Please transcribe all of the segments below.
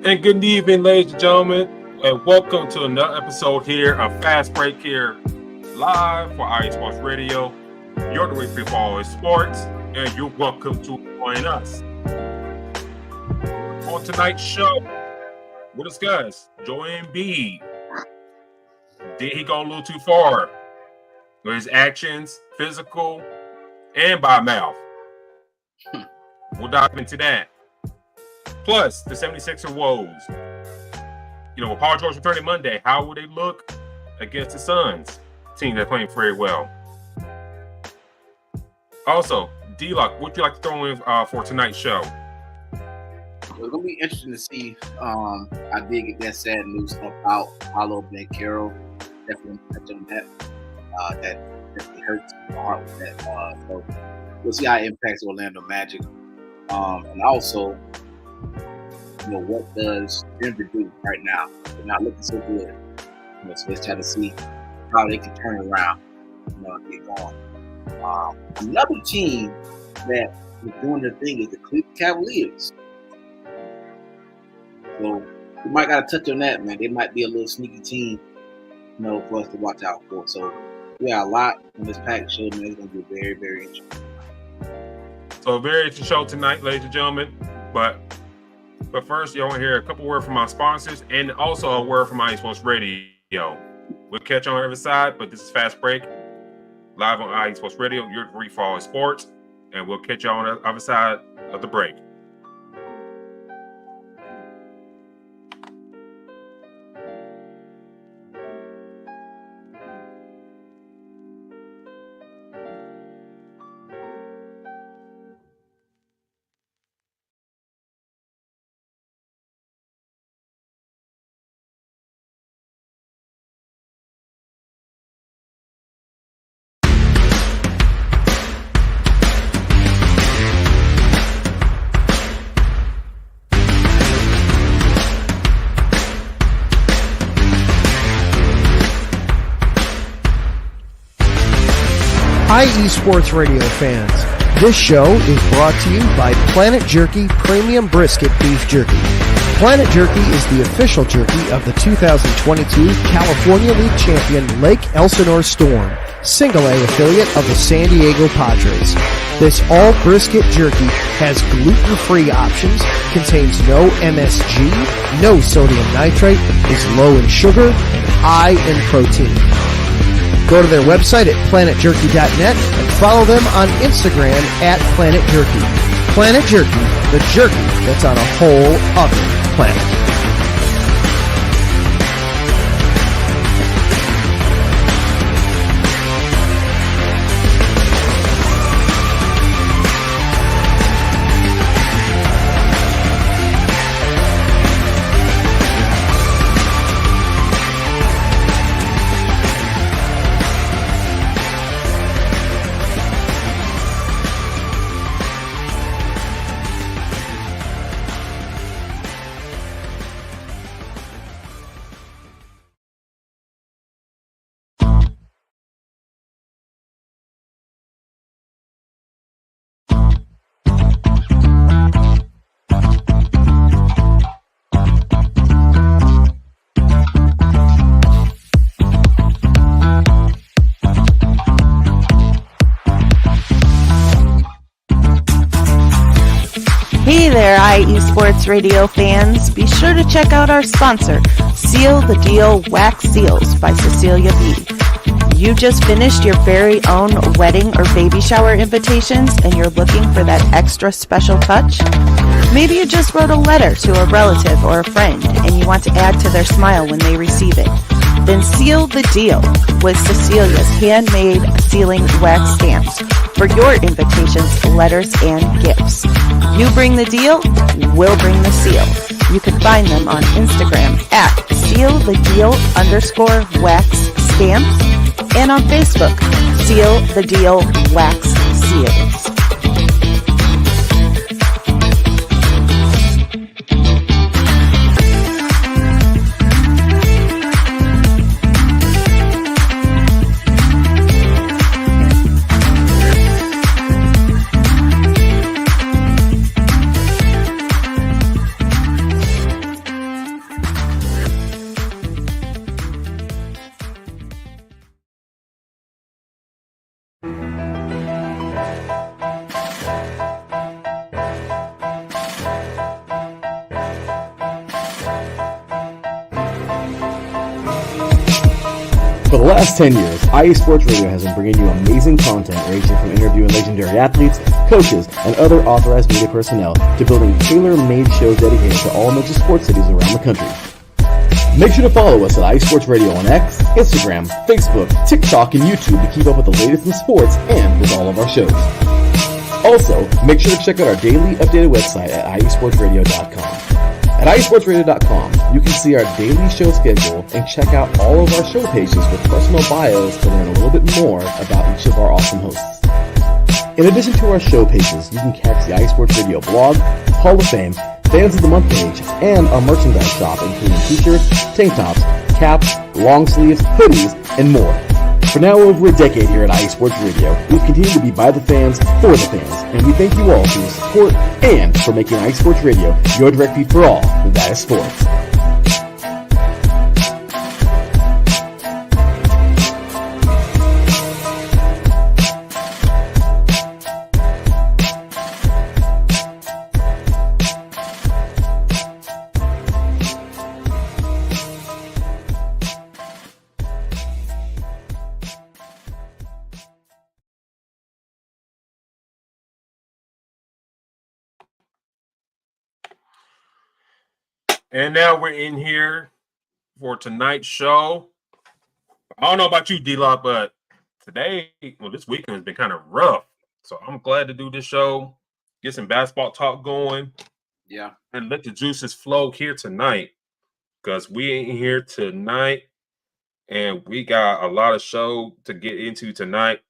And good evening, ladies and gentlemen, and welcome to another episode here of Fast Break here, live for IE Sports Radio. You're the weekly follower sports, and you're welcome to join us. On tonight's show, we'll discuss Joel Embiid. Did he go a little too far with his actions, physical and by mouth? We'll dive into that. Plus, the 76er woes. You know, with Paul George returning Monday, how will they look against the Suns? Team that's playing very well. Also, D-Locke, what would you like to throw in for tonight's show? It's going to be interesting to see. I did get that sad news stuff out. Paolo Ben Carroll, definitely touch on that. That definitely hurts my heart with that. So we'll see how it impacts Orlando Magic. And also, you know, what does Denver do right now? They're not looking so good. You know, so let's try to see how they can turn around, you know, and get going. Another team that is doing their thing is the Cleveland Cavaliers. So we might got to touch on that, man. They might be a little sneaky team, you know, for us to watch out for. So we got a lot on this packed show, man. It's going to be very, very interesting. So a very interesting show tonight, ladies and gentlemen. But first, you want to hear a couple words from our sponsors and also a word from IE Sports Radio. We'll catch you on the other side, but this is Fast Break, live on IE Sports Radio. You're free for all sports, and we'll catch you on the other side of the break. IE Sports Radio fans, this show is brought to you by Planet Jerky Premium Brisket Beef Jerky. Planet Jerky is the official jerky of the 2022 California League champion Lake Elsinore Storm, Single A affiliate of the San Diego Padres. This all brisket jerky has gluten-free options, contains no MSG, no sodium nitrate, is low in sugar, high in protein. Go to their website at planetjerky.net and follow them on Instagram at Planet Jerky. Planet Jerky, the jerky that's on a whole other planet. Hey there, IE Sports Radio fans. Be sure to check out our sponsor, Seal the Deal Wax Seals by Cecilia B. You just finished your very own wedding or baby shower invitations and you're looking for that extra special touch? Maybe you just wrote a letter to a relative or a friend and you want to add to their smile when they receive it. Then seal the deal with Cecilia's handmade sealing wax stamps for your invitations, letters, and gifts. You bring the deal, we'll bring the seal. You can find them on Instagram at sealthedeal_wax stamps and on Facebook, Seal the Deal Wax Seals. For the last 10 years, IE Sports Radio has been bringing you amazing content ranging from interviewing legendary athletes, coaches, and other authorized media personnel to building tailor-made shows dedicated to all major sports cities around the country. Make sure to follow us at IE Sports Radio on X, Instagram, Facebook, TikTok, and YouTube to keep up with the latest in sports and with all of our shows. Also, make sure to check out our daily updated website at iesportsradio.com. At iesportsradio.com, you can see our daily show schedule and check out all of our show pages with personal bios to learn a little bit more about each of our awesome hosts. In addition to our show pages, you can catch the iSports Radio blog, Hall of Fame, Fans of the Month page, and our merchandise shop including t-shirts, tank tops, caps, long sleeves, hoodies, and more. For now over a decade here at iSports Radio, we've continued to be by the fans, for the fans, and we thank you all for your support and for making iSports Radio your direct feed for all that is sports. And now we're in here for tonight's show. I don't know about you, D-Lock, but this weekend has been kind of rough. So I'm glad to do this show, get some basketball talk going. Yeah. And let the juices flow here tonight. Because we ain't here tonight. And we got a lot of show to get into tonight.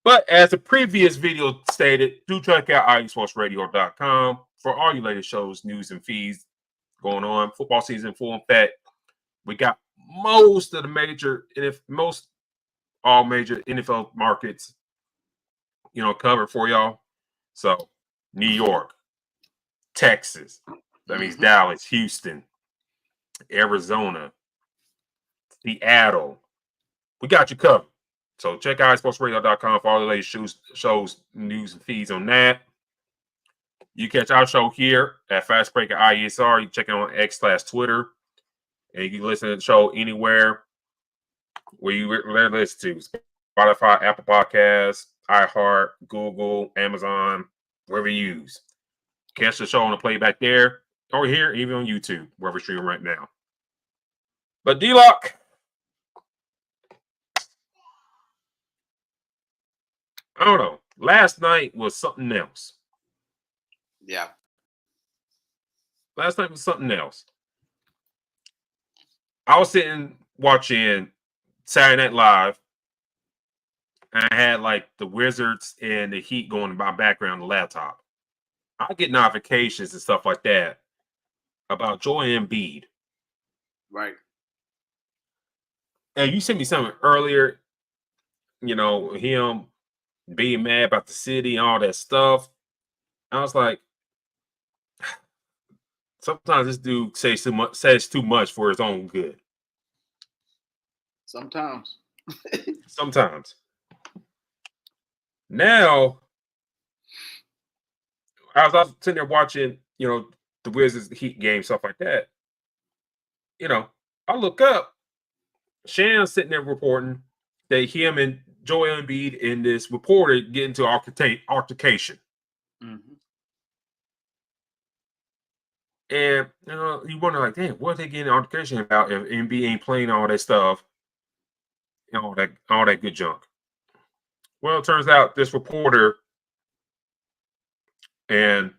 But as the previous video stated, do check out IESportsRadio.com for all your latest shows, news, and feeds going on. Football season full effect. We got most of the all major NFL markets, covered for y'all. So New York, Texas, that means Dallas, Houston, Arizona, Seattle. We got you covered. So check out iSportsRadio.com for all the latest shows, news, and feeds on that. You catch our show here at Fast Break at IESR. You check it on X/Twitter. And you can listen to the show anywhere where you listen to Spotify, Apple Podcasts, iHeart, Google, Amazon, wherever you use. Catch the show on the playback there or here, even on YouTube, wherever we're streaming right now. But D-Lock, I don't know. Last night was something else. Yeah. Last night was something else. I was sitting watching Saturday Night Live, and I had like the Wizards and the Heat going in my background on the laptop. I get notifications and stuff like that about Joel Embiid. Right. And you sent me something earlier, him being mad about the city and all that stuff. I was like, sometimes this dude says too much for his own good. Sometimes. Sometimes. Now, I was sitting there watching, the Wizards Heat game, stuff like that. I look up, Shan's sitting there reporting that him and Joel Embiid and this reporter get into altercation. Mm-hmm. And you wonder, like, damn, what are they getting altercation about if Embiid ain't playing all that stuff, all that good junk? Well, it turns out this reporter, and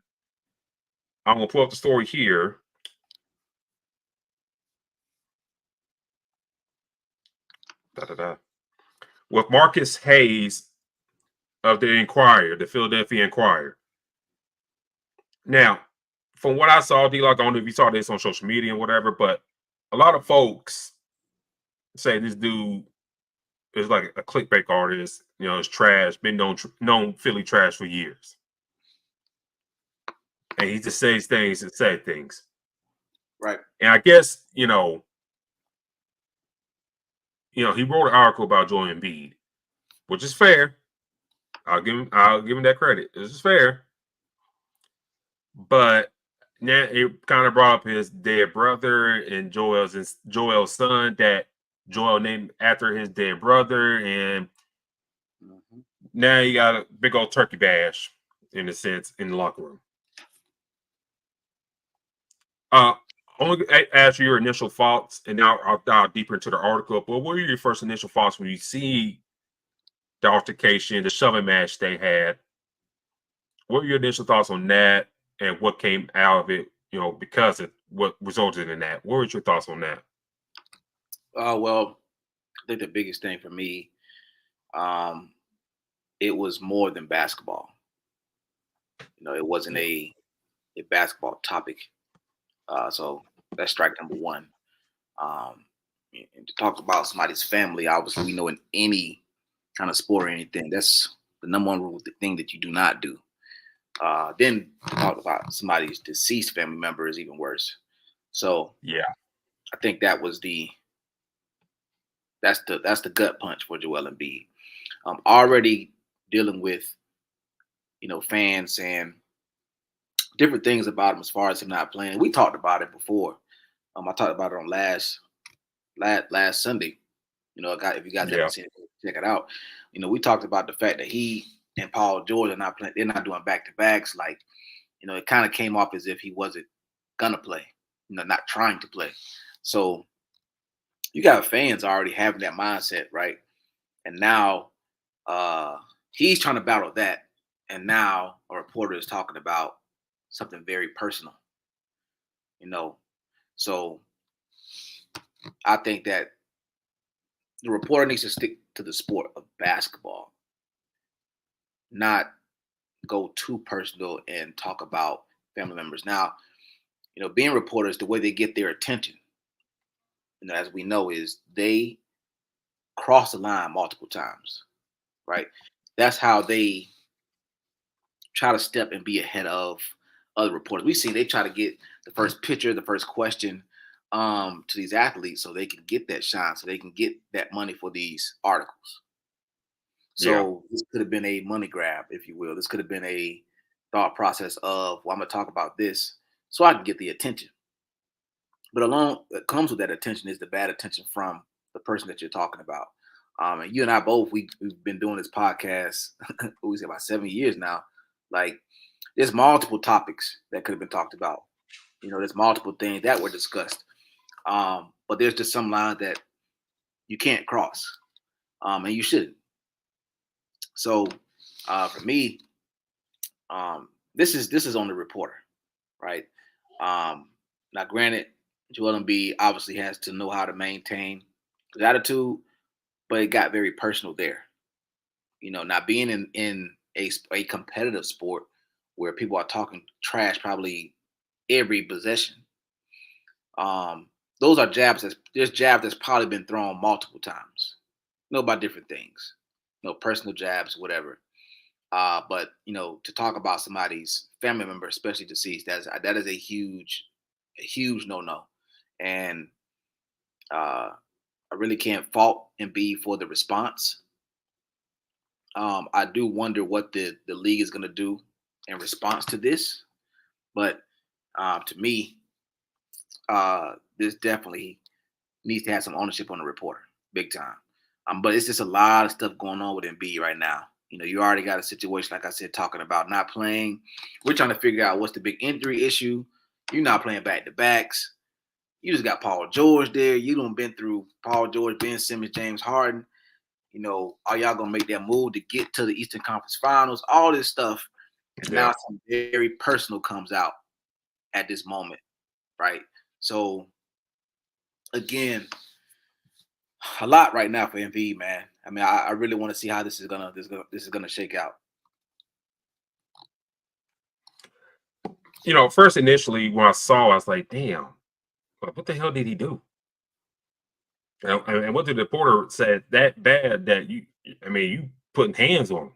I'm gonna pull up the story here. With Marcus Hayes of the Inquirer, the Philadelphia Inquirer. Now, from what I saw, D-Lock, I don't know if you saw this on social media and whatever, but a lot of folks say this dude is like a clickbait artist, is trash, been known Philly trash for years. And he just says things and said things. Right. And I guess, he wrote an article about Joel Embiid, which is fair. I'll give him that credit. This is fair. But now it kind of brought up his dead brother and Joel's son that Joel named after his dead brother, and Mhm. now you got a big old turkey bash, in a sense, in the locker room. I want to ask you your initial thoughts, and now I'll dive deeper into the article. But what were your first initial thoughts when you see the altercation, the shoving match they had? What were your initial thoughts on that, and what came out of it? Because of what resulted in that. What were your thoughts on that? Well, I think the biggest thing for me, um, it was more than basketball. It wasn't a basketball topic. So that's strike number one. Um, and to talk about somebody's family, obviously, we know in any kind of sport or anything, that's the number one rule, the thing that you do not do. Then to talk about somebody's deceased family member is even worse. So Yeah, I think that's the gut punch for Joel Embiid. Already dealing with fans saying different things about him as far as him not playing. We talked about it before. I talked about it on last Sunday. If you guys yeah, haven't seen it, check it out. We talked about the fact that he and Paul George are not playing. They're not doing back to backs. Like, it kind of came off as if he wasn't gonna play. Not trying to play. So you got fans already having that mindset, right? And now he's trying to battle that. And now a reporter is talking about something very personal. So I think that the reporter needs to stick to the sport of basketball, not go too personal and talk about family members. Now, being reporters, the way they get their attention, as we know, is they cross the line multiple times, right? That's how they try to step and be ahead of other reporters. We've seen they try to get the first picture, the first question to these athletes so they can get that shine, so they can get that money for these articles. yeah, So this could have been a money grab, if you will. This could have been a thought process of, well, I'm going to talk about this so I can get the attention. But along that comes with that attention is the bad attention from the person that you're talking about. And you and I both, we've been doing this podcast, we say about 7 years now. Like, there's multiple topics that could have been talked about. There's multiple things that were discussed. But there's just some lines that you can't cross, and you shouldn't. So for me, this is on the reporter, right? Now, granted, Joel Embiid obviously has to know how to maintain his attitude, but it got very personal there. Not being in a competitive sport where people are talking trash probably every possession. Those are jabs that's probably been thrown multiple times. About different things. Personal jabs, whatever. But to talk about somebody's family member, especially deceased, that is a huge no-no. And I really can't fault Embiid for the response. I do wonder what the league is going to do in response to this. But to me, this definitely needs to have some ownership on the reporter, big time. But it's just a lot of stuff going on with Embiid right now. You already got a situation, like I said, talking about not playing. We're trying to figure out what's the big injury issue. You're not playing back-to-backs. You just got Paul George there. You done been through Paul George, Ben Simmons, James Harden. Are y'all going to make that move to get to the Eastern Conference Finals? All this stuff. And now something very personal comes out at this moment, right? So, again, a lot right now for Embiid, man. I mean, I really want to see how this is gonna shake out. First initially when I saw, I was like, "Damn, what the hell did he do?" And what the reporter said that bad that you putting hands on him.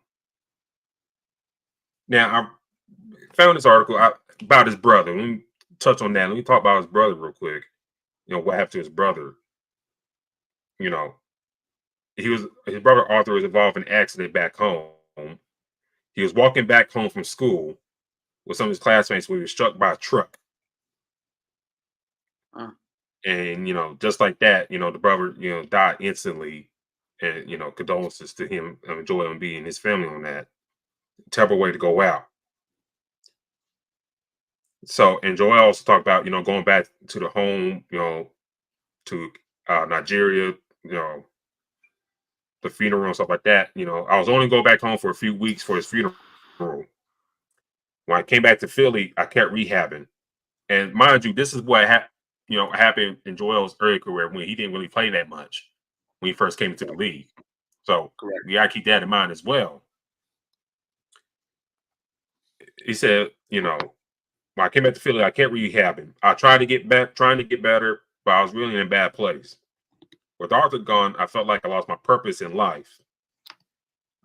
Now I found this article about his brother. Let me touch on that. Let me talk about his brother real quick. What happened to his brother? His brother Arthur was involved in an accident back home. He was walking back home from school with some of his classmates when he was struck by a truck. And just like that, the brother, died instantly. And condolences to him, Joel Embiid and his family on that. Terrible way to go out. So, and Joel also talked about, going back to the home, to Nigeria, the funeral and stuff like that. I was only going back home for a few weeks for his funeral. When I came back to Philly, I kept rehabbing. And mind you, this is what happened in Joel's early career when he didn't really play that much when he first came into the league. So Correct. we gotta keep that in mind as well. He said, when I came back to Philly, I kept rehabbing. I tried to get back, trying to get better, but I was really in a bad place. With Arthur gone, I felt like I lost my purpose in life.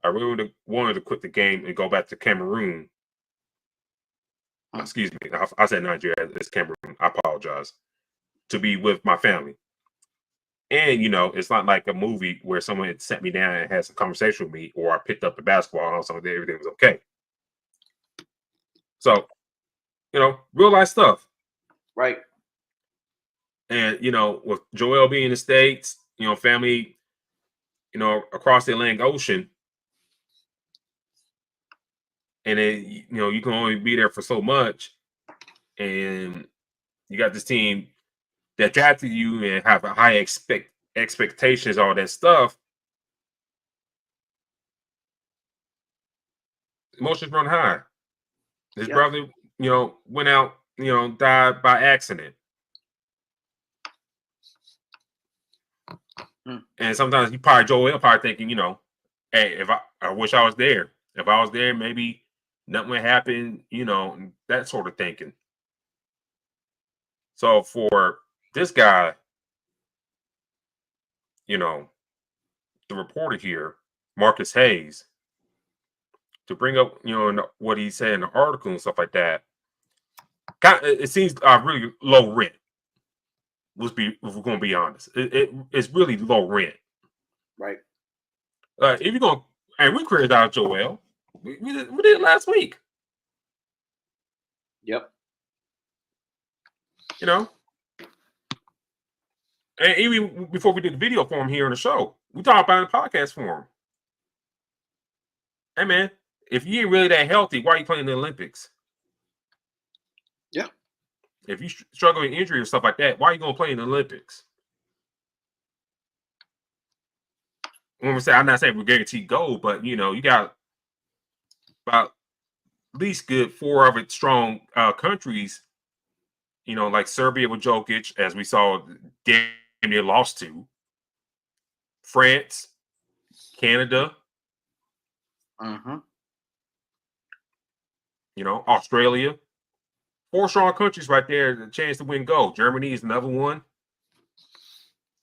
I really wanted to quit the game and go back to Cameroon. Excuse me, I said Nigeria, it's Cameroon. I apologize. To be with my family. And, it's not like a movie where someone had sat me down and had some conversation with me, or I picked up the basketball and something, everything was okay. So, real life stuff. Right. And, with Joel being in the States, family, across the Atlantic Ocean. And then, you can only be there for so much. And you got this team that drafted you and have a high expectations, all that stuff. Emotions run high. His brother, went out, died by accident. And sometimes Joel probably thinking, hey, if I wish I was there. If I was there, maybe nothing would happen, that sort of thinking. So for this guy, the reporter here, Marcus Hayes, to bring up, what he said in the article and stuff like that, it seems really low rent. If we're going to be honest, it's really low rent. Right. If you're going, and we created out Joel, we did it last week. Yep. And even before we did the video for him here on the show, we talked about it in the podcast for him. Hey man, if you ain't really that healthy, why are you playing in the Olympics? Yeah. If you struggle with injury or stuff like that, why are you going to play in the Olympics? When we say, I'm not saying we're guaranteed gold, but you got about at least good 4 of its strong countries. Like Serbia with Jokic, as we saw, damn near lost to. France, Canada. Australia. 4 strong countries right there, the chance to win gold. Germany is another one.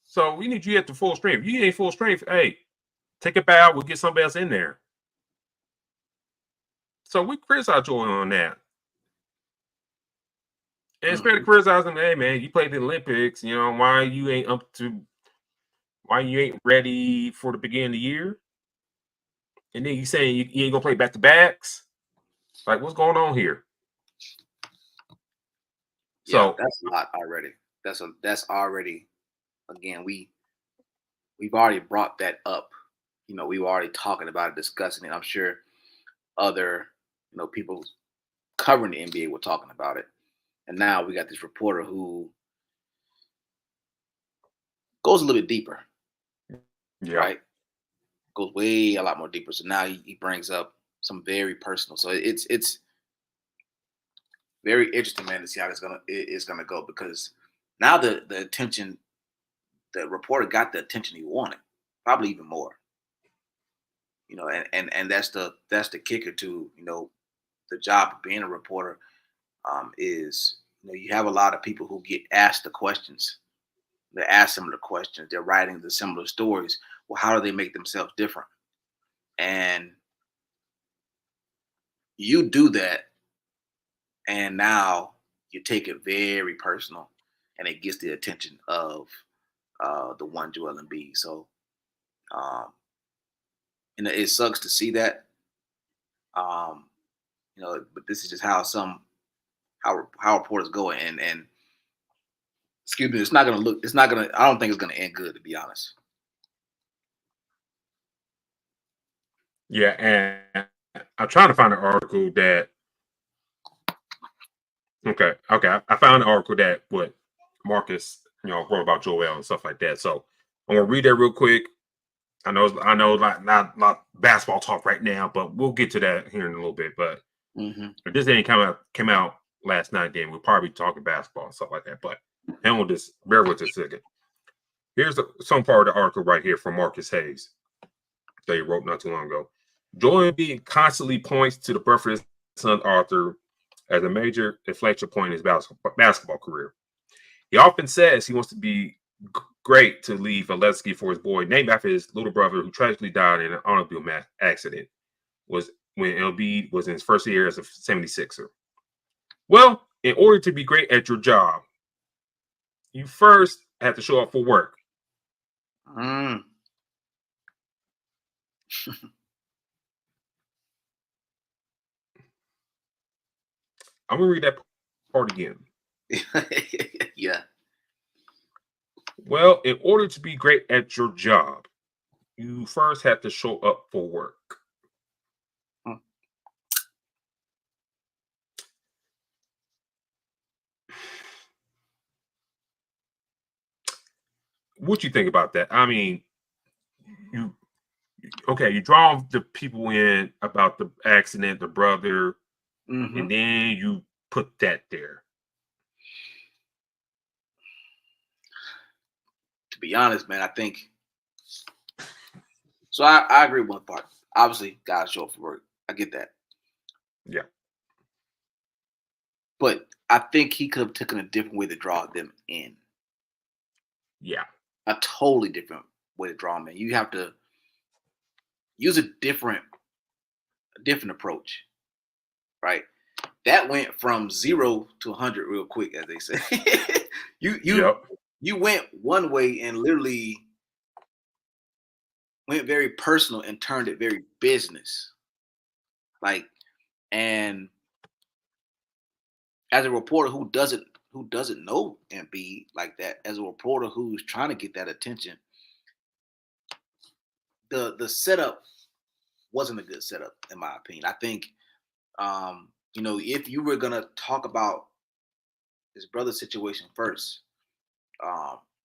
So we need you at the full strength. If you ain't full strength, hey, take a bow. We'll get somebody else in there. So we criticize Joel on that. And instead of criticizing, hey man, you played the Olympics, why you ain't ready for the beginning of the year? And then you saying you ain't gonna play back to backs? Like, what's going on here? So that's a lot already. That's already, again, we've already brought that up. We were already talking about it, discussing it. I'm sure other people covering the NBA were talking about it. And now we got this reporter who goes a little bit deeper. Yeah. Right? Goes way a lot more deeper. So now he brings up some very personal. So it's very interesting, man, to see how it's gonna go, because now the attention, the reporter got the attention he wanted, probably even more. And that's the kicker to the job of being a reporter, is you have a lot of people who get asked the questions. They ask similar questions. They're writing the similar stories. Well, how do they make themselves different? And you do that, and now you take it very personal, and it gets the attention of the one Joel Embiid. So, it sucks to see that. But this is just how reporters go, and excuse me, it's not gonna, I don't think it's gonna end good, to be honest. Yeah, and I'm trying to find an article that. Okay. I found an article that what Marcus, wrote about Joel and stuff like that. So I'm gonna read that real quick. I know, like not basketball talk right now, but we'll get to that here in a little bit. But if this ain't came out last night, then we'll probably be talking basketball and stuff like that. But hang on, just bear with us a second. Here's some part of the article right here from Marcus Hayes that he wrote not too long ago. Joel Embiid constantly points to the birth of his son Arthur as a major inflection point in his basketball career. He often says he wants to be great to leave a legacy for his boy, named after his little brother who tragically died in an automobile accident. Was when Embiid was in his first year as a 76er. Well, in order to be great at your job, you first have to show up for work. Mm. I'm gonna read that part again. Yeah. Well, in order to be great at your job, you first have to show up for work. What you think about that? I mean, you draw the people in about the accident, the brother, and then you put that there. To be honest, man, I think so. I agree with one part. Obviously, gotta show up for work. I get that. Yeah. But I think he could have taken a different way to draw them in. Yeah. A totally different way to draw them in. You have to use a different approach, right? That went from 0 to 100 real quick, as they say. You went one way and literally went very personal and turned it very business. Like, and as a reporter who doesn't know Embiid like that, as a reporter who's trying to get that attention, the setup wasn't a good setup, in my opinion. I think, if you were gonna talk about his brother's situation first,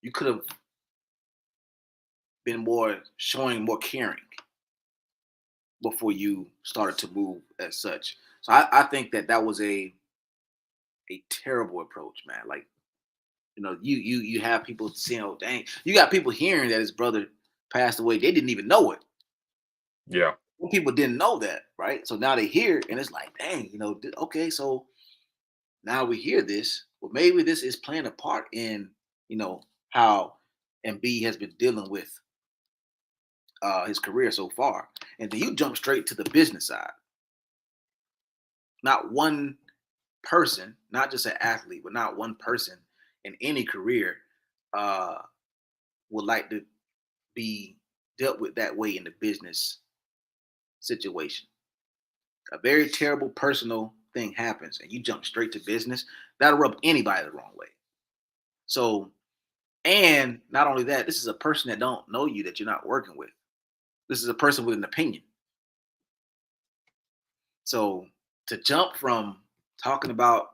you could have been showing more caring before you started to move as such. So I think that was a terrible approach, man. Like, you have people saying, "Oh, dang," you got people hearing that his brother passed away. They didn't even know it. Yeah. Some people didn't know that, right? So now they hear it, and it's like, dang, okay, so now we hear this. Well, maybe this is playing a part in, how Embiid has been dealing with his career so far. And then you jump straight to the business side. Not one person, not just an athlete, but not one person in any career would like to be dealt with that way in the business situation. A very terrible personal thing happens and you jump straight to business, that'll rub anybody the wrong way. So, and not only that, this is a person that don't know you, that you're not working with. This is a person with an opinion. So to jump from talking about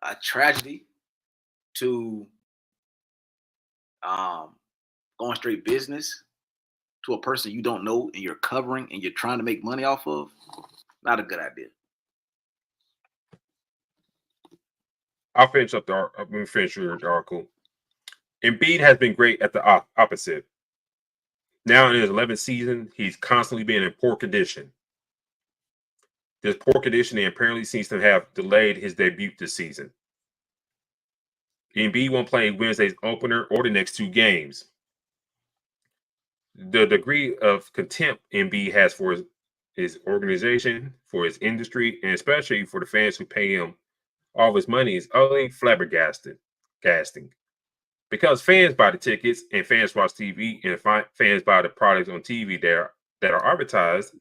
a tragedy to going straight business to a person you don't know and you're covering and you're trying to make money off of, not a good idea. I'll finish up I'm going to finish your article. Embiid has been great at the opposite. Now in his 11th season, he's constantly been in poor condition. This poor conditioning apparently seems to have delayed his debut this season. Embiid won't play Wednesday's opener or the next two games. The degree of contempt Embiid has for his organization, for his industry, and especially for the fans who pay him all of his money is utterly flabbergasting. Because fans buy the tickets and fans watch TV and fans buy the products on TV that are advertised,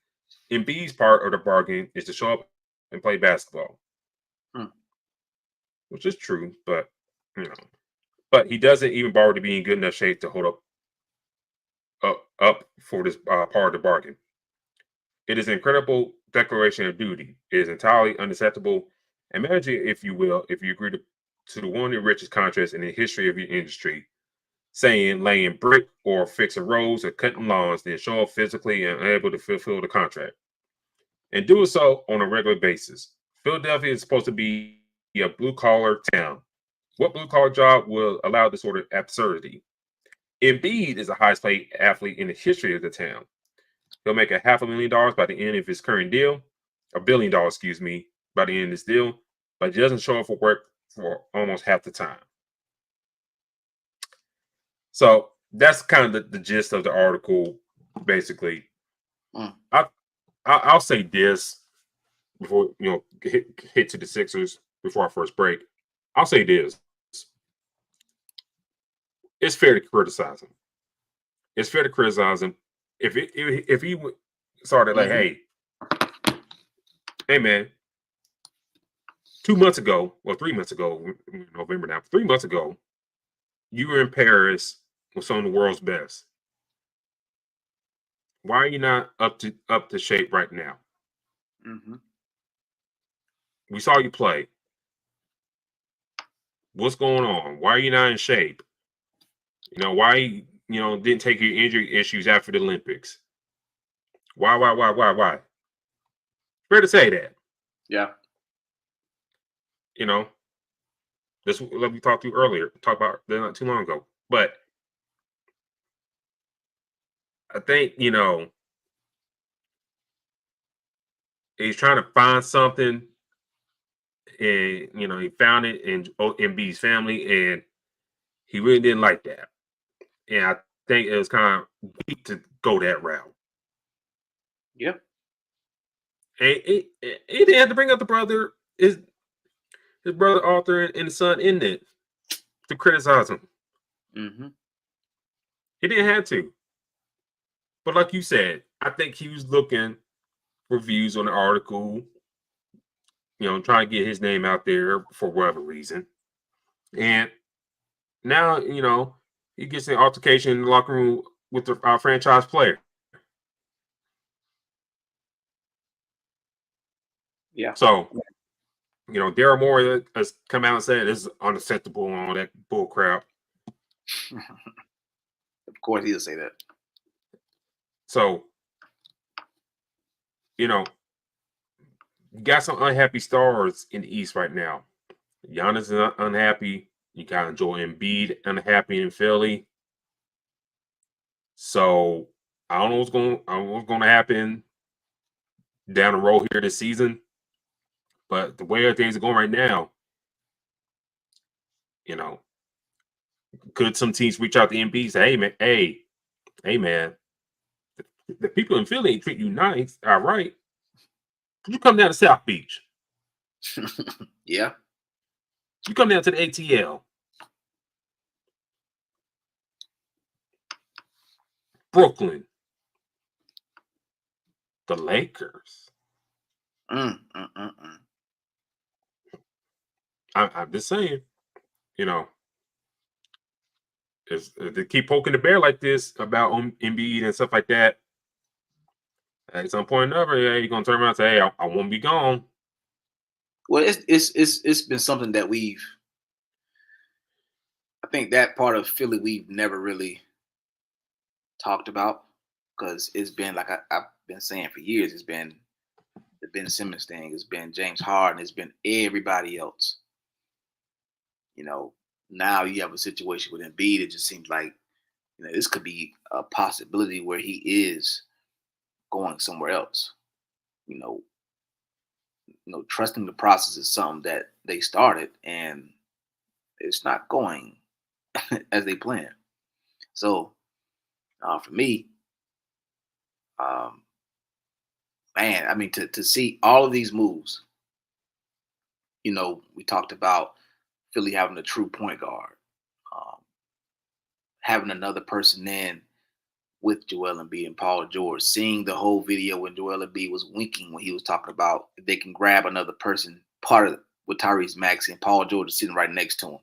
Embiid's part of the bargain is to show up and play basketball. Which is true, but but he doesn't even bother to be in good enough shape to hold up for this part of the bargain. It is an incredible declaration of duty. It is entirely unacceptable. Imagine, if you will, if you agree to one of the richest contracts in the history of your industry, saying laying brick or fixing roads or cutting lawns, then show up physically and unable to fulfill the contract, and do so on a regular basis. Philadelphia is supposed to be a blue-collar town. What blue-collar job will allow this sort of absurdity? Embiid is the highest paid athlete in the history of the town. He'll make $500,000 by the end of his current deal, $1 billion, excuse me, by the end of this deal, but he doesn't show up for work for almost half the time. So that's kind of the gist of the article, basically. I'll say this before hit to the Sixers before our first break. I'll say this: it's fair to criticize him. It's fair to criticize him if he started like, hey man, 2 months ago, or 3 months ago, November now, 3 months ago, you were in Paris with some of the world's best. Why are you not up to shape right now? Mm-hmm. We saw you play. What's going on? Why are you not in shape? Why didn't take your injury issues after the Olympics? Why? Fair to say that. Yeah. This like we talked about not too long ago. But I think, he's trying to find something, and he found it in Embiid's family, and he really didn't like that. And I think it was kind of weak to go that route. Yep. And he didn't have to bring up the brother, his brother Arthur and the son in it to criticize him. Mm-hmm. He didn't have to. But like you said, I think he was looking for views on the article, trying to get his name out there for whatever reason. And now, he gets an altercation in the locker room with our franchise player. Yeah. So, Daryl Morey has come out and said this is unacceptable and all that bull crap. Of course, he'll say that. So, you got some unhappy stars in the East right now. Giannis is unhappy. You got Joel Embiid unhappy in Philly. So I don't know what's going to happen down the road here this season. But the way things are going right now, could some teams reach out to Embiid and say, hey man, the people in Philly ain't treat you nice, all right? Could you come down to South Beach? Yeah. You come down to the ATL. Brooklyn. The Lakers. I'm just saying, if they keep poking the bear like this about Embiid and stuff like that, at some point or another, you're gonna turn around and say, "Hey, I won't be gone." Well, it's been something that I think that part of Philly we've never really talked about, because it's been like I've been saying for years. It's been the Ben Simmons thing. It's been James Harden. It's been everybody else. Now you have a situation with Embiid. It just seems like this could be a possibility where he is going somewhere else. Trusting the process is something that they started, and it's not going as they planned. So, for me, man, I mean, to see all of these moves, we talked about Philly having a true point guard, having another person in with Joel Embiid and Paul George, seeing the whole video when Joel Embiid was winking when he was talking about if they can grab another person, part of it with Tyrese Maxey and Paul George is sitting right next to him.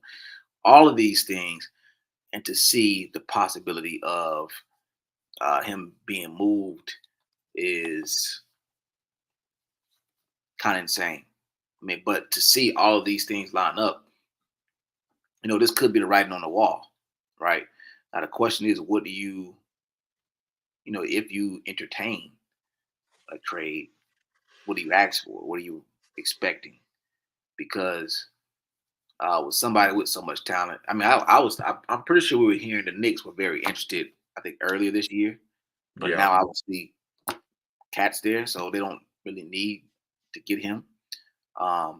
all of these things, and to see the possibility of him being moved is kind of insane. I mean, but to see all of these things line up, this could be the writing on the wall, right? Now the question is, what do you, if you entertain a trade, what do you ask for? What are you expecting? Because with somebody with so much talent, I mean, I'm pretty sure we were hearing the Knicks were very interested, I think, earlier this year, but now obviously Cat's there, so they don't really need to get him.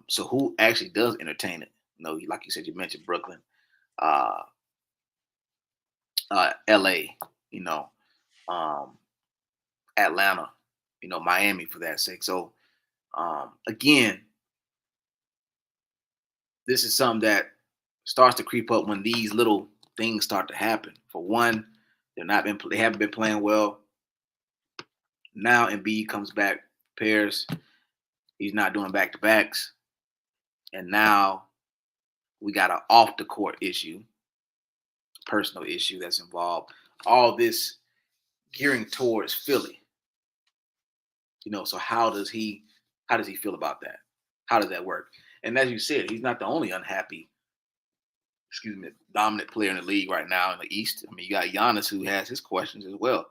So who actually does entertain it? Like you said, you mentioned Brooklyn, LA, Atlanta, Miami for that sake. So again, this is something that starts to creep up when these little things start to happen. For one, they haven't been playing well. Now Embiid comes back, prepares. He's not doing back-to-backs. And now we got an off-the-court issue, personal issue that's involved. All this gearing towards Philly. So how does he feel about that? How does that work? And as you said, he's not the only unhappy, dominant player in the league right now in the East. I mean, you got Giannis who has his questions as well.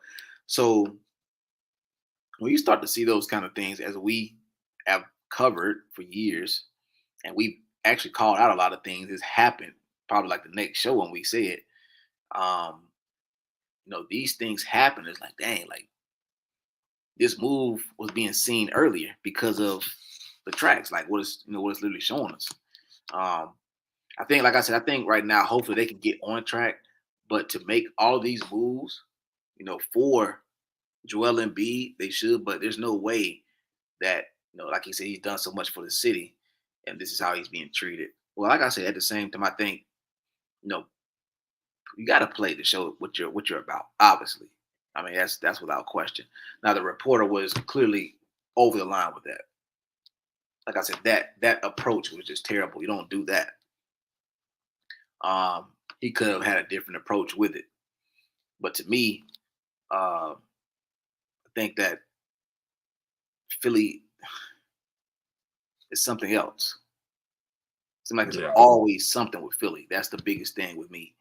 So when you start to see those kind of things, as we have covered for years, and we've actually called out a lot of things that's happened, probably like the next show when we say it, these things happen. It's like, dang, like this move was being seen earlier because of the tracks, like what it's literally showing us. I think, like I said, I think right now, hopefully they can get on track, but to make all of these moves, for Joel Embiid, they should, but there's no way that, like he said, he's done so much for the city and this is how he's being treated. Well, like I said, at the same time, I think, you got to play to show what you're about, obviously. I mean, that's without question. Now, the reporter was clearly over the line with that. Like I said, that approach was just terrible. You don't do that. He could have had a different approach with it. But to me, I think that Philly is something else. Seems like there's always something with Philly. That's the biggest thing with me.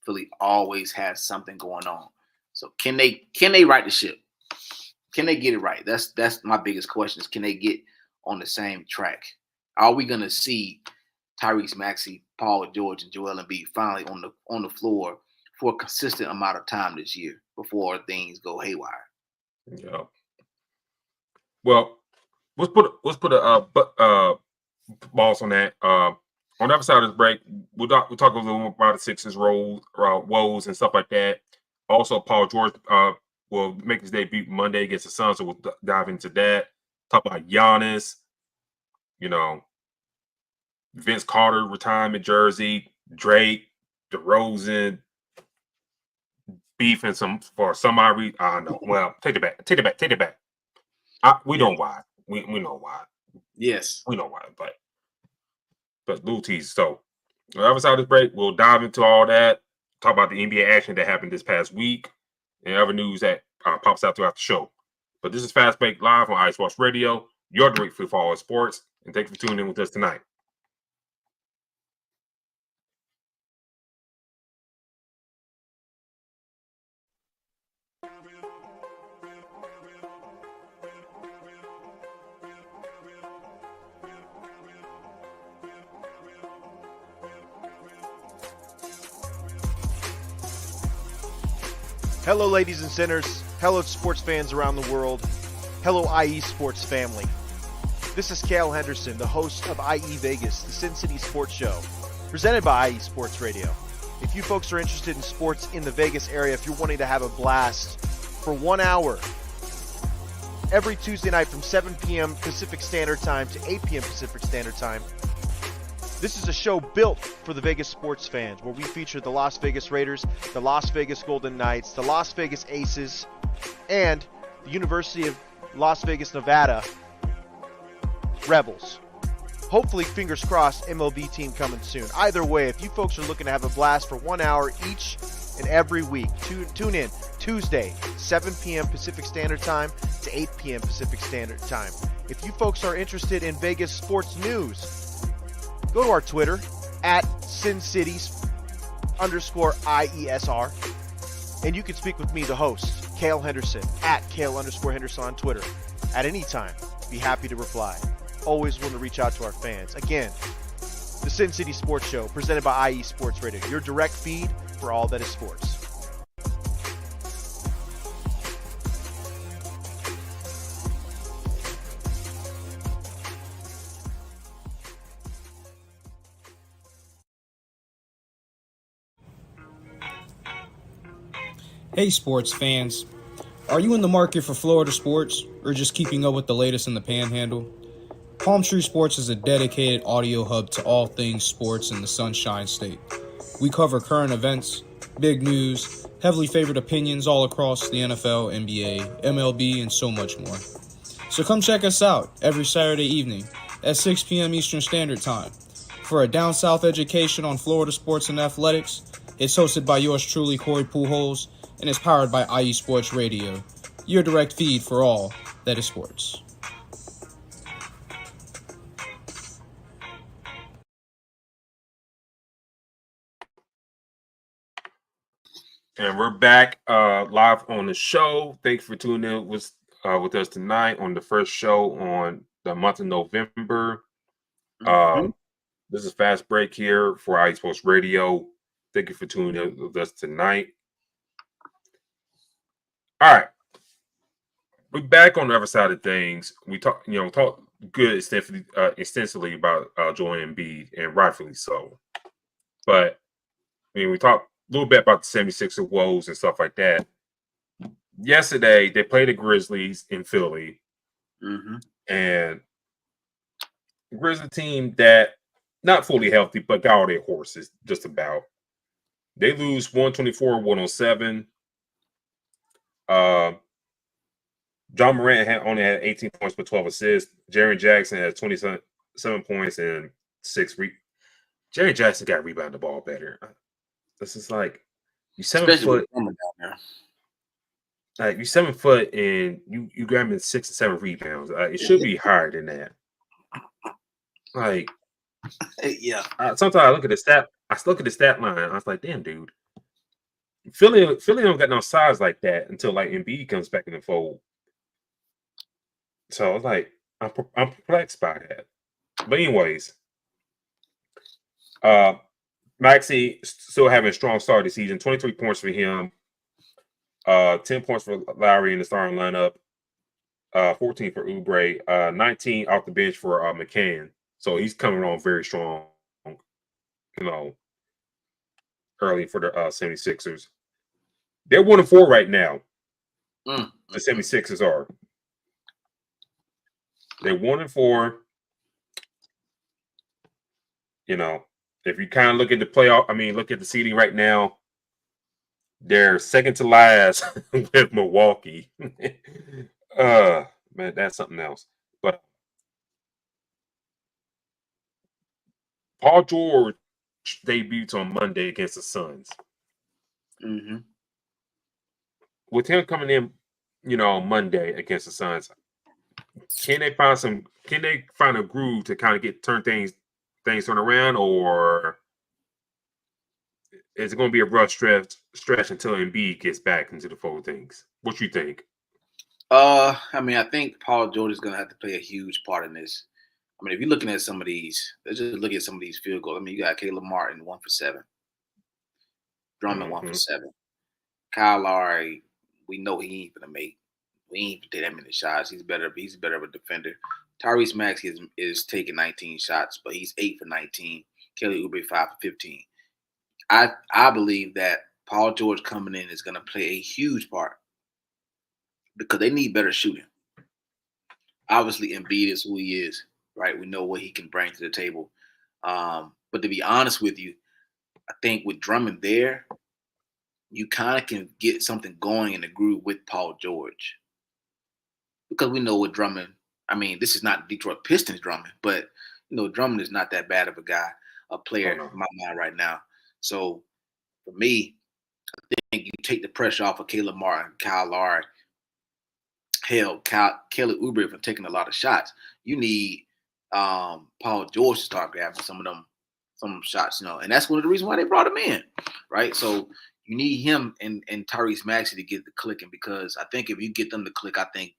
Philly always has something going on. So can they right the ship? Can they get it right? That's my biggest question is, can they get on the same track? Are we gonna see Tyrese Maxey, Paul George, and Joel Embiid finally on the floor for a consistent amount of time this year before things go haywire? Yeah. Well, let's put a balls on that. On the other side of this break, we'll talk a little more about the Sixers' woes and stuff like that. Also, Paul George will make his debut Monday against the Suns, so we'll dive into that. Talk about Giannis, Vince Carter retirement jersey, Drake, DeRozan, beef and for some odd reason. I don't know. Well, take it back. We know why. We know why. Yes, we know why. But little tease. So, on the other side of this break, we'll dive into all that. Talk about the NBA action that happened this past week and other news that pops out throughout the show. But this is Fast Break Live on IE Sports Radio, your direct for all sports. And thank you for tuning in with us tonight. Hello, ladies and sinners. Hello, sports fans around the world. Hello, IE Sports family. This is Cale Henderson, the host of IE Vegas, the Sin City Sports Show, presented by IE Sports Radio. If you folks are interested in sports in the Vegas area, if you're wanting to have a blast for 1 hour, every Tuesday night from 7 p.m. Pacific Standard Time to 8 p.m. Pacific Standard Time, this is a show built for the Vegas sports fans, where we feature the Las Vegas Raiders, the Las Vegas Golden Knights, the Las Vegas Aces, and the University of Las Vegas, Nevada Rebels. hopefully, fingers crossed, MLB team coming soon. Either way, if you folks are looking to have a blast for 1 hour each and every week, tune in Tuesday, 7 p.m. Pacific Standard Time to 8 p.m. Pacific Standard Time. If you folks are interested in Vegas sports news, go to our Twitter at SinCities_IESR, and you can speak with me, the host, Cale Henderson, at Cale_Henderson on Twitter. At any time, be happy to reply. Always willing to reach out to our fans. Again, the Sin City Sports Show, presented by IE Sports Radio, your direct feed for all that is sports. Hey sports fans, are you in the market for Florida sports or just keeping up with the latest in the Panhandle? Palm Tree Sports is a dedicated audio hub to all things sports in the Sunshine State. We cover current events, big news, heavily favored opinions all across the NFL, NBA, MLB, and so much more. So come check us out every Saturday evening at 6 p.m. Eastern Standard Time. For a down south education on Florida sports and athletics, it's hosted by yours truly, Corey Pujols, and is powered by IE Sports Radio, your direct feed for all that is sports. And we're back live on the show. Thanks for tuning in with us tonight on the first show on the month of November. This is Fast Break here for IE Sports Radio. Thank you for tuning in with us tonight. All right, we're back on the other side of things. We talk good extensively about Joel Embiid, and rightfully so. But we talked a little bit about the 76er woes and stuff like that. Yesterday, they played the Grizzlies in Philly, and the Grizzlies team that not fully healthy, but got all their horses just about. They lose 124-107. John Morant only had 18 points but 12 assists. Jaren Jackson had 27 points and 6 Jaren Jackson got to rebound the ball better. This is like you 7 foot. Like you 7 foot and you grabbing 6 or 7 rebounds. It should be higher than that. Like, yeah. Sometimes I look at the stat. I look at the stat line. I was like, damn, dude. Philly don't got no size like that until like Embiid comes back in the fold. So I was like, I'm perplexed by that. But anyways, Maxey still having a strong start this season. 23 points for him. 10 points for Lowry in the starting lineup. 14 for Oubre. 19 off the bench for McCann. So he's coming on very strong. Early for the 76ers. They're 1-4 right now. The 76ers are. They're 1-4. If you kind of look at the playoff, look at the seeding right now, they're second to last with Milwaukee. Man, that's something else. But Paul George debuts on Monday against the Suns. With him coming in, on Monday against the Suns, can they find a groove to kind of turn things turned around, or is it going to be a rough stretch until Embiid gets back into the fold of things? What you think? I think Paul George is going to have to play a huge part in this. If you're looking at some of these, let's just look at some of these field goals. You got Caleb Martin 1 for 7, Drummond 1 for 7, Kyle Lowry. We know he ain't gonna make. We ain't take that many shots. He's better of a defender. Tyrese Maxey is taking 19 shots, but he's 8 for 19. Kelly Oubre 5 for 15. I believe that Paul George coming in is gonna play a huge part because they need better shooting. Obviously, Embiid is who he is, right? We know what he can bring to the table. But to be honest with you, I think with Drummond there, you kind of can get something going in the groove with Paul George. Because we know what Drummond, this is not Detroit Pistons Drummond, but, Drummond is not that bad of a player no. in my mind right now. So for me, I think you take the pressure off of Caleb Martin, Kyle Lowry, Kelly Oubre from taking a lot of shots. You need Paul George to start grabbing some of them shots, and that's one of the reasons why they brought him in, right? So you need him and Tyrese Maxey to get the clicking, because I think if you get them to click, I think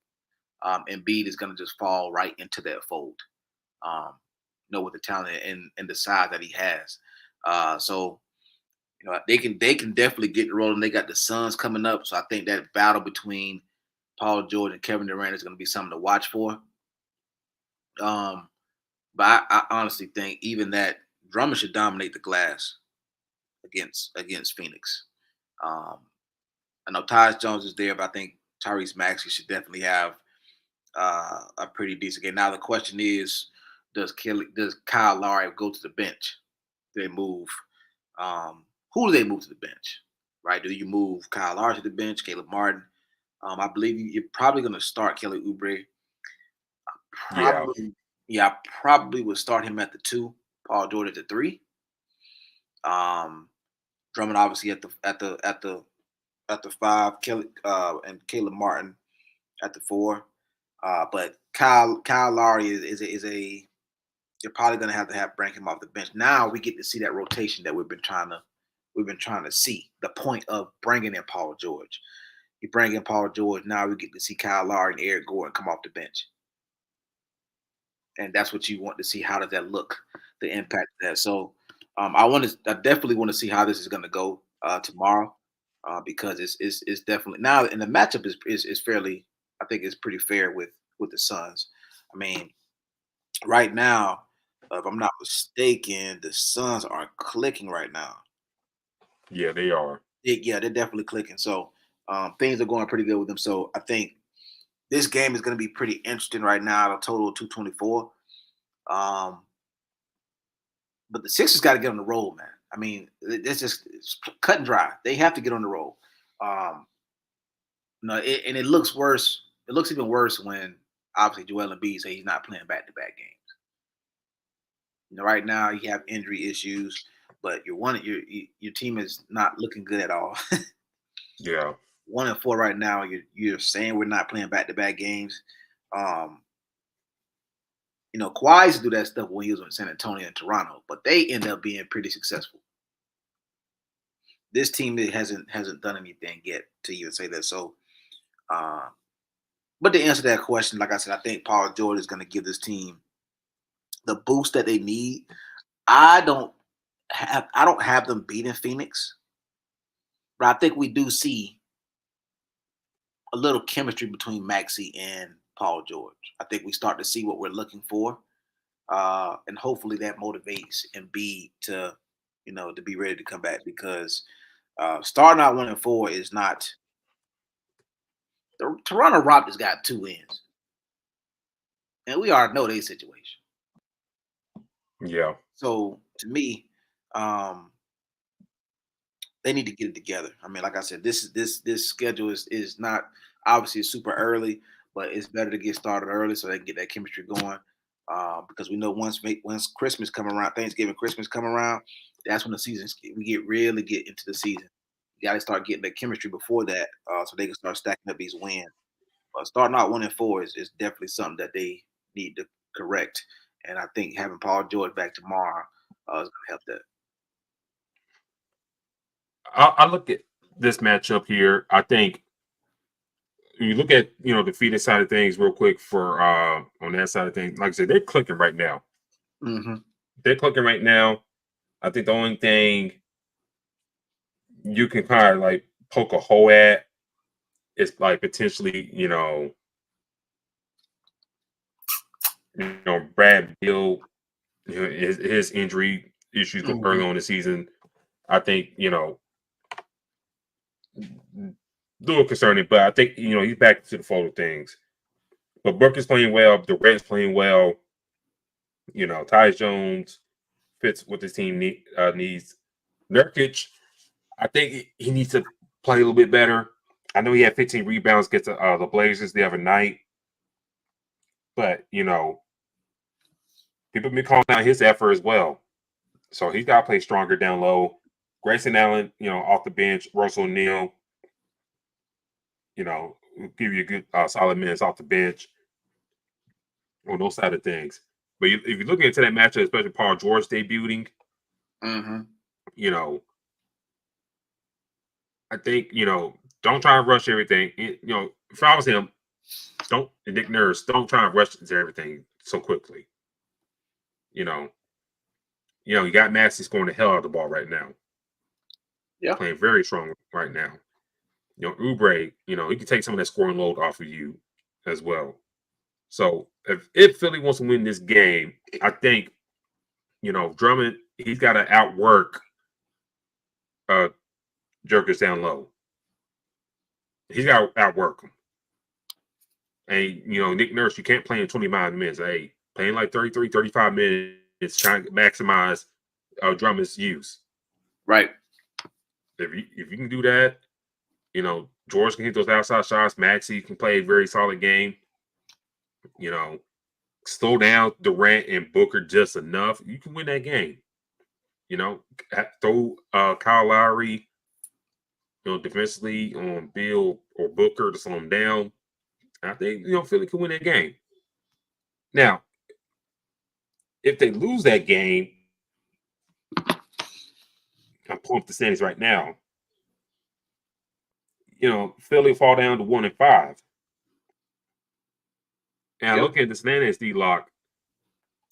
Embiid is going to just fall right into that fold, with the talent and the size that he has. So they can definitely get rolling. They got the Suns coming up, so I think that battle between Paul George and Kevin Durant is going to be something to watch for. But I honestly think even that Drummond should dominate the glass against Phoenix. I know Tyus Jones is there, but I think Tyrese Maxey should definitely have a pretty decent game. Now the question is, does Kyle Lowry go to the bench? Do they move? Who do they move to the bench? Right? Do you move Kyle Lowry to the bench? Caleb Martin? I believe you're probably going to start Kelly Oubre. I probably would start him at the 2, Paul George at the 3. Drummond obviously at the 5, Kelly and Caleb Martin at the 4. But Kyle Lowry is you're probably going to have bring him off the bench. Now we get to see that rotation that we've been trying to see. The point of bringing in Paul George. You bring in Paul George, now we get to see Kyle Lowry and Eric Gordon come off the bench. And that's what you want to see. How does that look? The impact of that. So I definitely want to see how this is going to go tomorrow, because it's definitely now, and the matchup is fairly, I think it's pretty fair with the Suns. I mean, right now, if I'm not mistaken, the Suns are clicking right now. Yeah, they are. They're definitely clicking. So things are going pretty good with them. So I think this game is going to be pretty interesting right now. A total of 224. But the Sixers got to get on the roll, man. I mean, it's cut and dry. They have to get on the roll. And it looks worse. It looks even worse when obviously Joel Embiid say he's not playing back-to-back games. Right now you have injury issues, but your team is not looking good at all. Yeah. 1-4 right now. You're saying we're not playing back-to-back games. Kawhi used to do that stuff when he was in San Antonio and Toronto, but they end up being pretty successful. This team hasn't done anything yet to even say that. So, but to answer that question, like I said, I think Paul George is going to give this team the boost that they need. I don't have them beating Phoenix, but I think we do see a little chemistry between Maxey and Paul George. I think we start to see what we're looking for, and hopefully that motivates Embiid to be ready to come back, because starting out 1-4 is not. The Toronto Raptors got 2 wins, and we already know their situation. Yeah. So to me, they need to get it together. I mean, like I said, this schedule is not obviously super early, but it's better to get started early so they can get that chemistry going. Because we know once Christmas come around, Thanksgiving, Christmas come around, that's when the season really get into the season. You got to start getting that chemistry before that, so they can start stacking up these wins. Starting out 1-4 is definitely something that they need to correct, and I think having Paul George back tomorrow is going to help that. I look at this matchup here. I think you look at the Phoenix side of things real quick for on that side of things. Like I said, they're clicking right now. Mm-hmm. They're clicking right now. I think the only thing you can kind of like poke a hole at is like potentially Brad Beal, his injury issues Mm-hmm. early on in the season. I think a little concerning, but I think he's back to the flow of things. But Burke is playing well. Durant's playing well. Tyus Jones fits what this team needs. Nurkic, I think he needs to play a little bit better. I know he had 15 rebounds against the Blazers the other night, but people have been calling out his effort as well. So he's got to play stronger down low. Grayson Allen, off the bench. Russell O'Neal, will give you a good solid minutes off the bench on those side of things. But if you're looking into that matchup, especially Paul George debuting, I think, don't try to rush everything. If I was him, Nick Nurse, don't try to rush into everything so quickly. You got Maxey scoring the hell out of the ball right now. Yeah. Playing very strong right now. Oubre, he can take some of that scoring load off of you as well. So if Philly wants to win this game, I think, Drummond, he's got to outwork Jerkers down low. He's got to outwork him. And, Nick Nurse, you can't play in 25 minutes. Hey, playing like 33, 35 minutes, trying to maximize Drummond's use. Right. If you can do that, George can hit those outside shots. Maxey can play a very solid game. Slow down Durant and Booker just enough. You can win that game. Throw Kyle Lowry, defensively on Bill or Booker to slow him down. I think, Philly can win that game. Now, if they lose that game, I'm pulling up the standings right now. Philly fall down to 1-5. And look at the standings, D-Lock.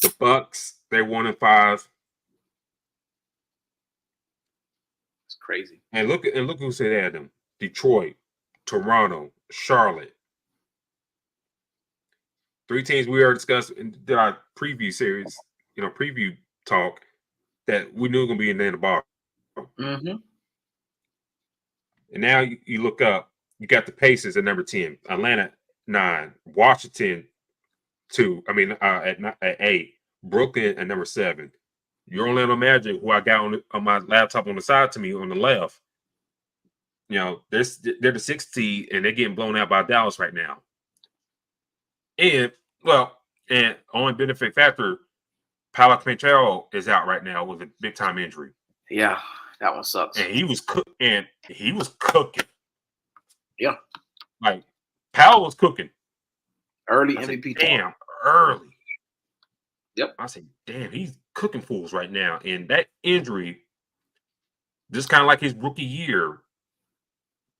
The Bucks, they're 1-5. It's crazy. And look who said at them: Detroit, Toronto, Charlotte. 3 teams we already discussed in our preview series, preview talk, that we knew were going to be in the bottom. Mm-hmm. And now you look up, you got the Pacers at number 10, Atlanta 9, Washington 2. At 8, Brooklyn at number 7. Your Orlando Magic, who I got on my laptop on the side to me on the left. They're the 6th seed, and they're getting blown out by Dallas right now. And only benefit factor, Paulo Banchero is out right now with a big time injury. Yeah, that one sucks. And he was cooking. Yeah. Like, Powell was cooking. Early I MVP. said, damn, early. Yep. I said, damn, he's cooking fools right now. And that injury, just kind of like his rookie year,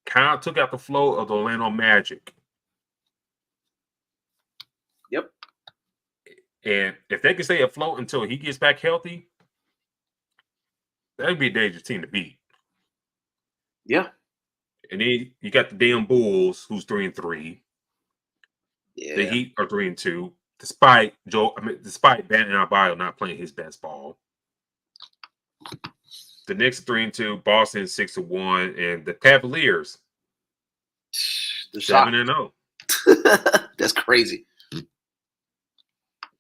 kind of took out the flow of the Orlando Magic. Yep. And if they can stay afloat until he gets back healthy, that'd be a dangerous team to beat. Yeah. And then you got the damn Bulls, who's 3-3. Yeah. The Heat are 3-2, despite Bam Adebayo not playing his best ball. The Knicks are 3-2, Boston 6-1, and the Cavaliers 7-0. That's crazy.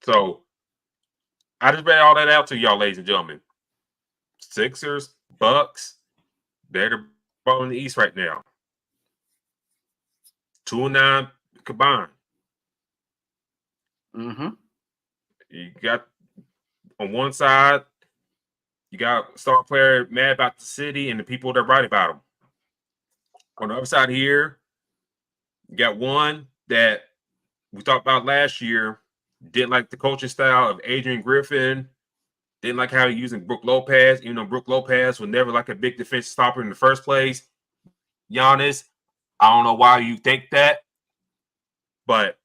So I just read all that out to y'all, ladies and gentlemen. Sixers, Bucks, they're the ball in the East right now. 2-9 combined. Mm-hmm. You got on one side, you got star player mad about the city and the people that write about him. On the other side here, you got one that we talked about last year, didn't like the coaching style of Adrian Griffin, didn't like how he using Brook Lopez, even though Brook Lopez was never like a big defensive stopper in the first place. Giannis, I don't know why you think that, but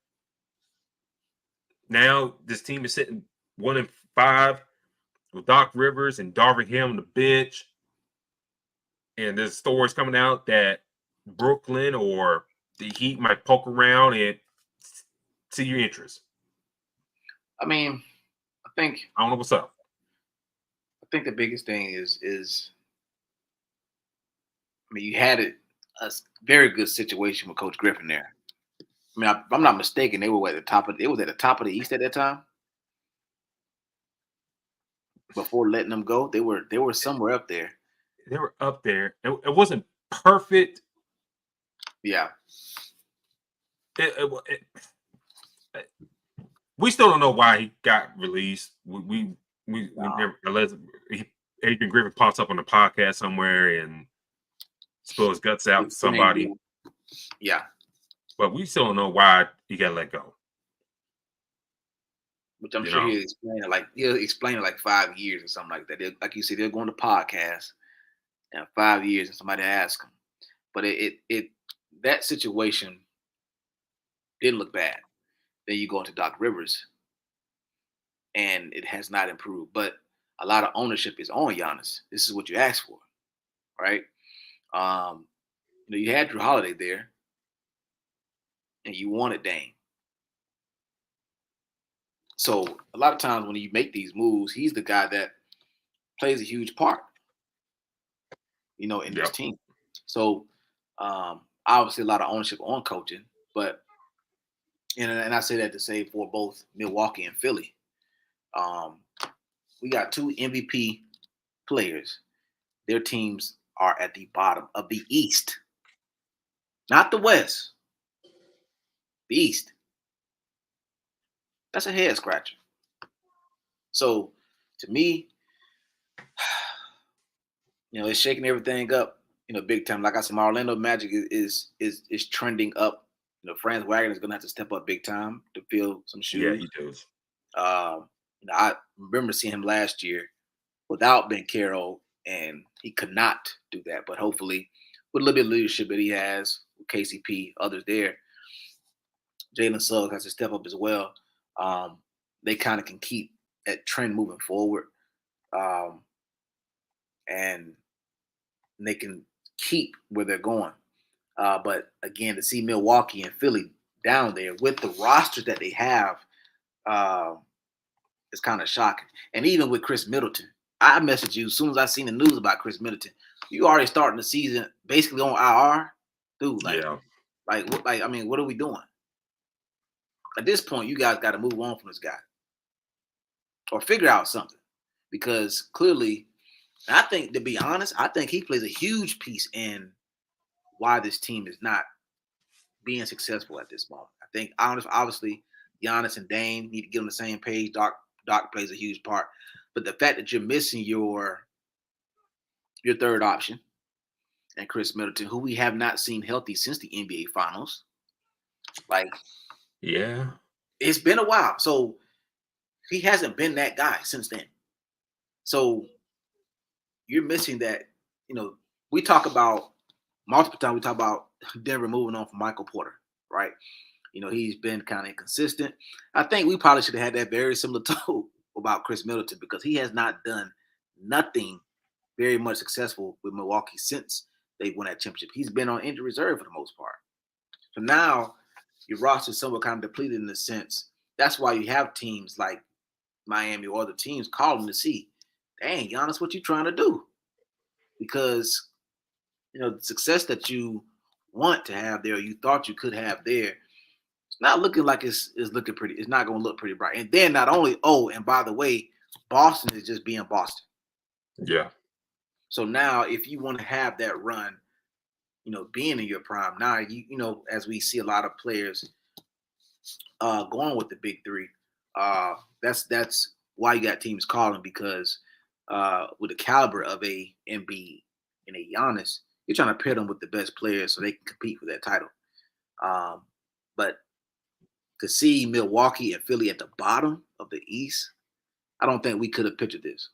now this team is sitting 1-5 with Doc Rivers and Darvin Ham on the bench. And there's stories coming out that Brooklyn or the Heat might poke around and see your interest. I think I don't know what's up. I think the biggest thing is you had a very good situation with Coach Griffin there. If I'm not mistaken, they were at the top of the East at that time. Before letting them go, they were somewhere up there. They were up there. It wasn't perfect. Yeah. We still don't know why he got released. We never, unless Adrian Griffin pops up on the podcast somewhere and spills his guts out to somebody. Yeah. But we still don't know why he got let go. Which I'm sure he'll explain it like 5 years or something like that. Like you said, they'll go on the podcast in 5 years and somebody ask him. But that situation didn't look bad. Then you go into Doc Rivers, and it has not improved. But a lot of ownership is on Giannis. This is what you asked for, right? You had Drew Holiday there, and you wanted Dame. So a lot of times when you make these moves, he's the guy that plays a huge part, in this team. So obviously a lot of ownership on coaching, but and I say that to say for both Milwaukee and Philly. We got 2 MVP players. Their teams are at the bottom of the East, not the West. The East. That's a head scratcher. So to me, it's shaking everything up, big time. Like I said, my Orlando Magic is trending up. Franz Wagner is gonna have to step up big time to fill some shoes. Yeah, he does. I remember seeing him last year without Ben Carroll, and he could not do that. But hopefully, with a little bit of leadership that he has, with KCP, others there, Jalen Suggs has to step up as well. They kind of can keep that trend moving forward, and they can keep where they're going. But again, to see Milwaukee and Philly down there with the rosters that they have, is kind of shocking. And even with Chris Middleton, I messaged you as soon as I seen the news about Chris Middleton. You already starting the season basically on IR, dude. What are we doing? At this point, you guys got to move on from this guy or figure out something, because clearly, I think, to be honest, I think he plays a huge piece in why this team is not being successful at this moment. I think, obviously, Giannis and Dame need to get on the same page. Doc plays a huge part. But the fact that you're missing your third option and Chris Middleton, who we have not seen healthy since the NBA Finals, yeah, it's been a while. So he hasn't been that guy since then. So you're missing that. We talk about multiple times. We talk about Denver moving on from Michael Porter, right? He's been kind of inconsistent. I think we probably should have had that very similar talk about Chris Middleton, because he has not done nothing very much successful with Milwaukee since they won that championship. He's been on injury reserve for the most part. So now your roster is somewhat kind of depleted in a sense. That's why you have teams like Miami or other teams calling to see, dang, Giannis, what you trying to do? Because, the success that you want to have there, you thought you could have there, it's not looking like it's looking pretty. It's not going to look pretty bright. And then not only, and by the way, Boston is just being Boston. Yeah. So now if you want to have that run, being in your prime, now, as we see a lot of players going with the big three, that's why you got teams calling, because with the caliber of a Embiid and a Giannis, you're trying to pair them with the best players so they can compete for that title. But to see Milwaukee and Philly at the bottom of the East, I don't think we could have pictured this.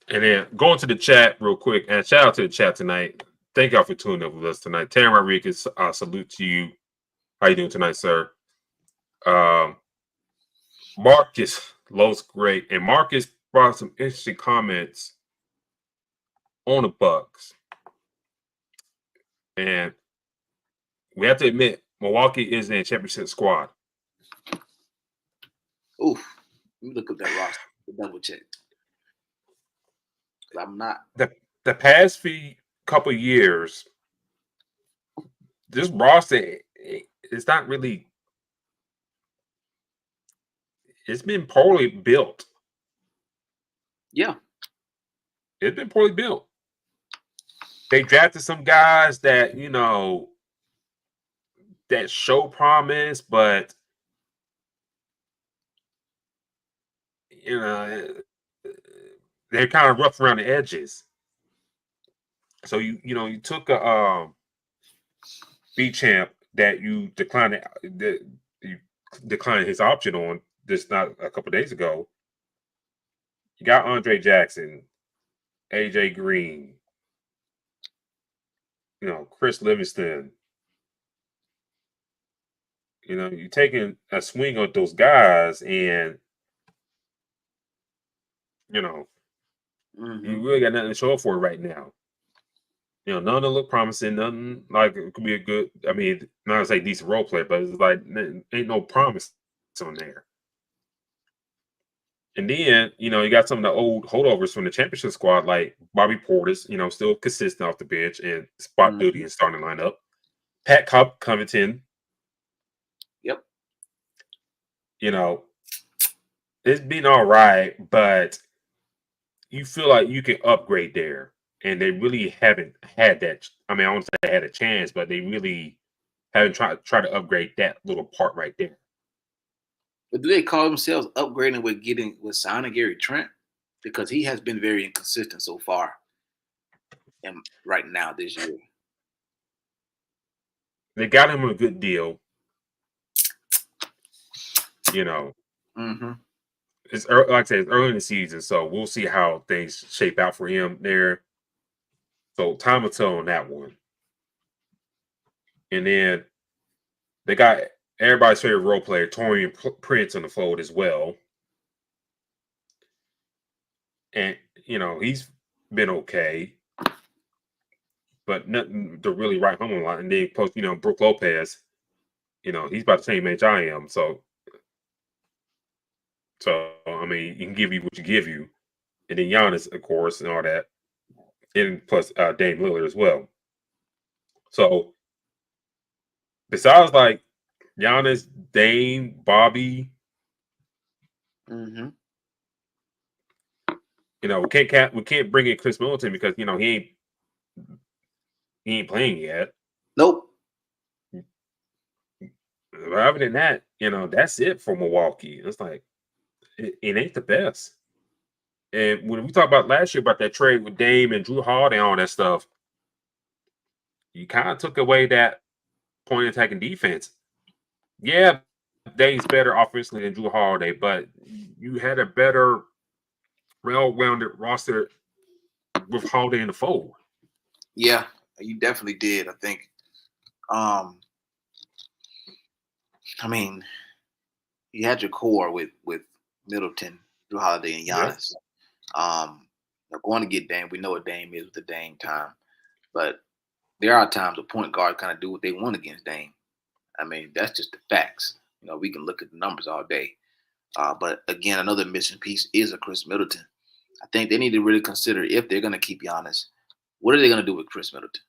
And then going to the chat real quick, and shout out to the chat tonight. Thank y'all for tuning up with us tonight. Terry Rodriguez, salute to you. How you doing tonight, sir? Marcus Lowe's great, and Marcus brought some interesting comments on the Bucks. And we have to admit, Milwaukee is in a championship squad. Oof. Let me look up that roster to double check. I'm not. The past few couple years, this roster is not really. It's been poorly built. Yeah. It's been poorly built. They drafted some guys that, that show promise, but you know, they're kind of rough around the edges. So you took a B champ that you declined his option on just not a couple days ago. You got Andre Jackson, AJ Green, Chris Livingston. You're taking a swing on those guys, and you really got nothing to show for it right now. None of them look promising. Nothing like it could be a good. I mean, not to say decent role player, but it's like ain't no promise on there. And then you got some of the old holdovers from the championship squad, like Bobby Portis. Still consistent off the bench and spot duty and starting lineup. Pat Covington. Yep. It's been all right, but you feel like you can upgrade there. And they really haven't had that. I mean, I won't say they had a chance, but they really haven't tried to upgrade that little part right there. But do they call themselves upgrading with signing Gary Trent? Because he has been very inconsistent so far, and right now this year. They got him a good deal. It's like I said, it's early in the season, so we'll see how things shape out for him there. So time will tell on that one. And then they got everybody's favorite role player, Torian Prince, on the float as well. And, he's been okay. But nothing to really write home a lot. And then post, Brook Lopez, he's about the same age I am. So I mean, he can give you what you give you. And then Giannis, of course, and all that. And plus Dame Lillard as well. So besides like Giannis, Dame, Bobby, we can't bring in Chris Middleton because he ain't playing yet. Nope. But other than that, that's it for Milwaukee. It's like it ain't the best. And when we talked about last year about that trade with Dame and Drew Holiday and all that stuff, you kind of took away that point attacking defense. Yeah, Dame's better offensively than Drew Holiday, but you had a better, well-rounded roster with Holiday in the fold. Yeah, you definitely did. I think. I mean, you had your core with Middleton, Drew Holiday, and Giannis. They're going to get Dame. We know what Dame is with the Dame time, but there are times a point guard kind of do what they want against Dame. I mean, that's just the facts. We can look at the numbers all day. But again, another missing piece is a Chris Middleton. I think they need to really consider if they're going to keep Giannis, what are they going to do with Chris Middleton?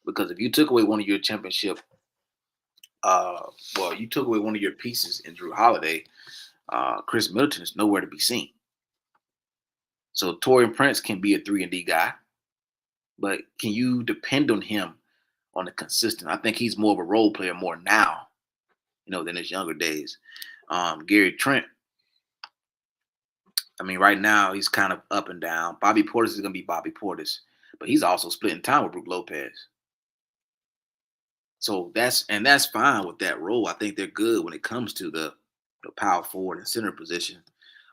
Because if you took away one of your championship, you took away one of your pieces in Drew Holiday, Chris Middleton is nowhere to be seen. So Torian Prince can be a 3-and-D guy, but can you depend on him on a consistent? I think he's more of a role player more now, than his younger days. Gary Trent, I mean, right now he's kind of up and down. Bobby Portis is going to be Bobby Portis, but he's also splitting time with Brook Lopez. So that's fine with that role. I think they're good when it comes to the power forward and center position.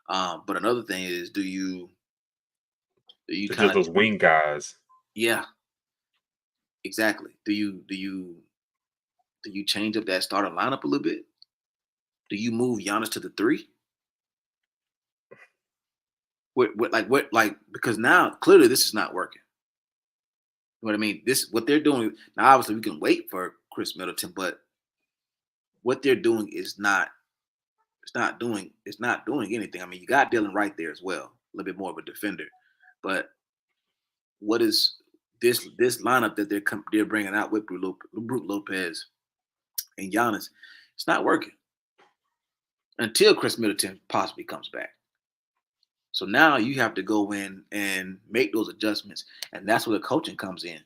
But another thing is, do you kind of those wing guys? Yeah, exactly. Do you change up that starting lineup a little bit? Do you move Giannis to the 3? Because now clearly this is not working. You know what I mean? What they're doing now. Obviously, we can wait for Chris Middleton, but what they're doing is not. It's not doing anything. I mean, you got Dylan Wright there as well, a little bit more of a defender. But what is this lineup that they're bringing out with Brook Lopez and Giannis? It's not working until Chris Middleton possibly comes back. So now you have to go in and make those adjustments, and that's where the coaching comes in.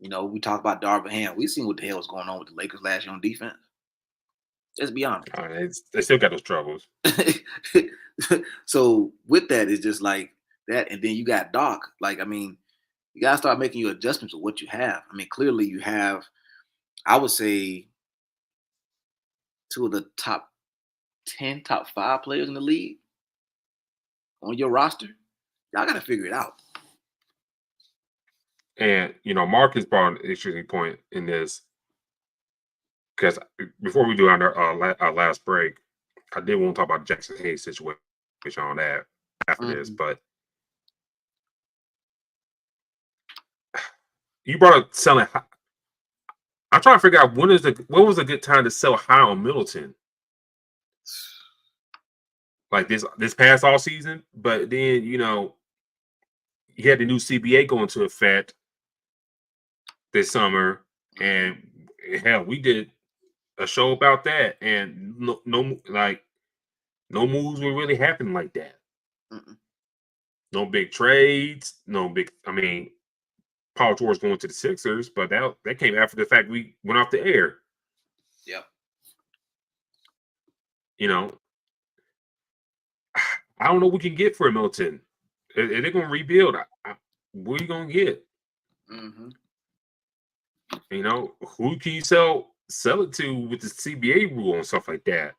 We talk about Darvin Ham. We've seen what the hell was going on with the Lakers last year on defense. Let's be honest. They still got those troubles. So with that, it's just like that, and then you got Doc. Like, I mean, you gotta start making your adjustments with what you have. I mean, clearly you have, I would say, two of the top 10, top 5 players in the league on your roster. Y'all gotta figure it out. And Marcus brought an interesting point in this, because before we do our last break, I did want to talk about Jackson Hayes' situation on that after this, but you brought up selling high. I'm trying to figure out when was a good time to sell high on Middleton. Like this past all season, but then you had the new CBA go into effect this summer, and hell, we did a show about that, and no moves were really happening like that. No big trades, no big. I mean, Paul George going to the Sixers, but that came after the fact we went off the air. Yep. I don't know what we can get for Milton. Are they going to rebuild? What are you going to get? Who can you sell it to with the CBA rule and stuff like that?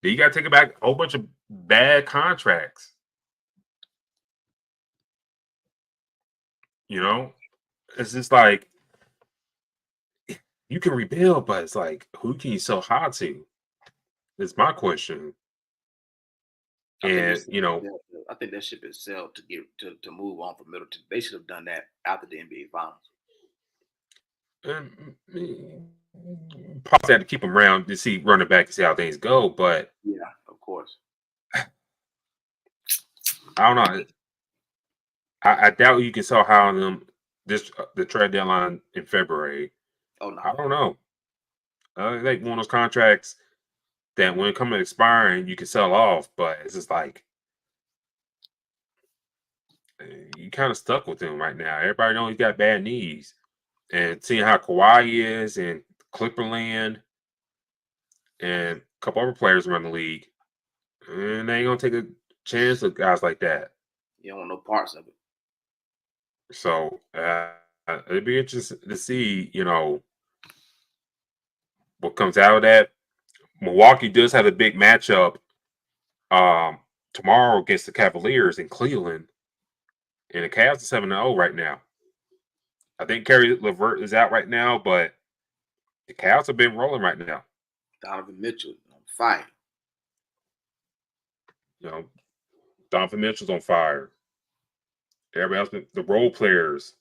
Then you got to take back a whole bunch of bad contracts. It's just like you can rebuild, but it's like, who can you sell high to? It's my question. And I think that ship is sailed to move on from Middleton. They should have done that after the NBA Finals. Probably had to keep him around to see running back and see how things go, but yeah, of course. I don't know. I doubt you can sell high on them the trade deadline in February. Oh no, I don't know. I think one of those contracts that when it comes to expiring, you can sell off, but it's just like you kind of stuck with him right now. Everybody knows he's got bad knees, and seeing how Kawhi is and Clipperland and a couple other players around the league, and they ain't gonna take a chance with guys like that. You don't want no parts of it. So it'd be interesting to see, what comes out of that. Milwaukee does have a big matchup tomorrow against the Cavaliers in Cleveland, and the Cavs are 7-0 right now. I think Kerry LeVert is out right now, but the Cavs have been rolling right now. Donovan Mitchell on fire. Donovan Mitchell's on fire. Everybody else, the role players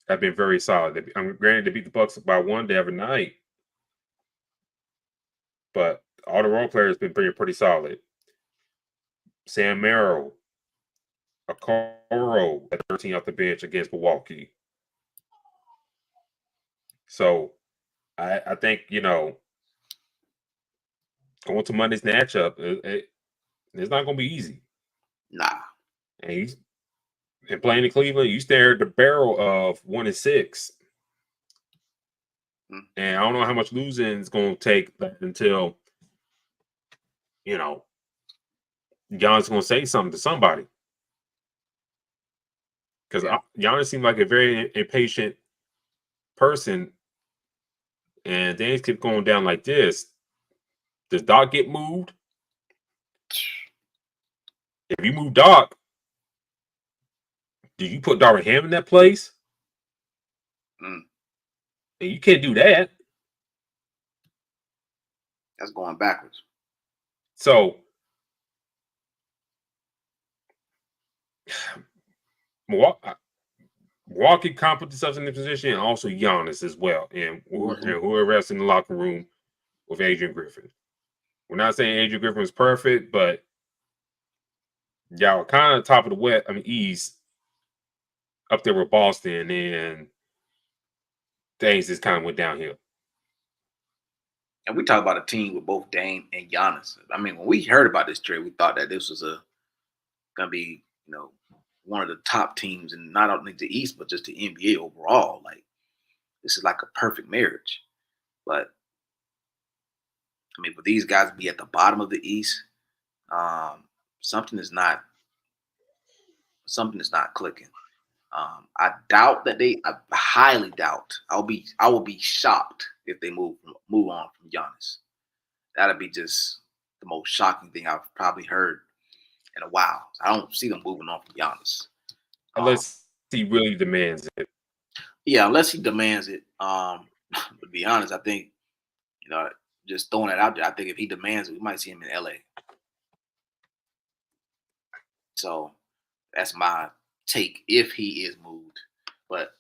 have been very solid. I'm granted to beat the Bucks by 1 the other night, but all the role players have been pretty solid. Sam Merrill, Okoro at 13 off the bench against Milwaukee. So I think, going to Monday's matchup, it's not going to be easy. Nah. And playing in Cleveland, you stare at the barrel of 1-6. And I don't know how much losing is going to take until, Giannis going to say something to somebody. Because Giannis seemed like a very impatient person, and things keep going down like this. Does Doc get moved? If you move Doc, do you put Darvin Ham in that place? And you can't do that. That's going backwards. So Milwaukee can put themselves in the position, and also Giannis as well, and whoever else in the locker room with Adrian Griffin. We're not saying Adrian Griffin is perfect, but y'all are kind of top of the West. I mean, East, up there with Boston, and things just kind of went downhill. And we talk about a team with both Dame and Giannis. I mean, when we heard about this trade, we thought that this was gonna be, one of the top teams, and not only the East, but just the NBA overall. Like, this is like a perfect marriage. But I mean, for these guys to be at the bottom of the East, something is not clicking. I doubt that I highly doubt. I will be shocked if they move on from Giannis. That'd be just the most shocking thing I've probably heard in a while. I don't see them moving on from Giannis. Unless he really demands it. Yeah, unless he demands it. To be honest, I think, just throwing that out there, I think if he demands it, we might see him in LA. So that's my take if he is moved. But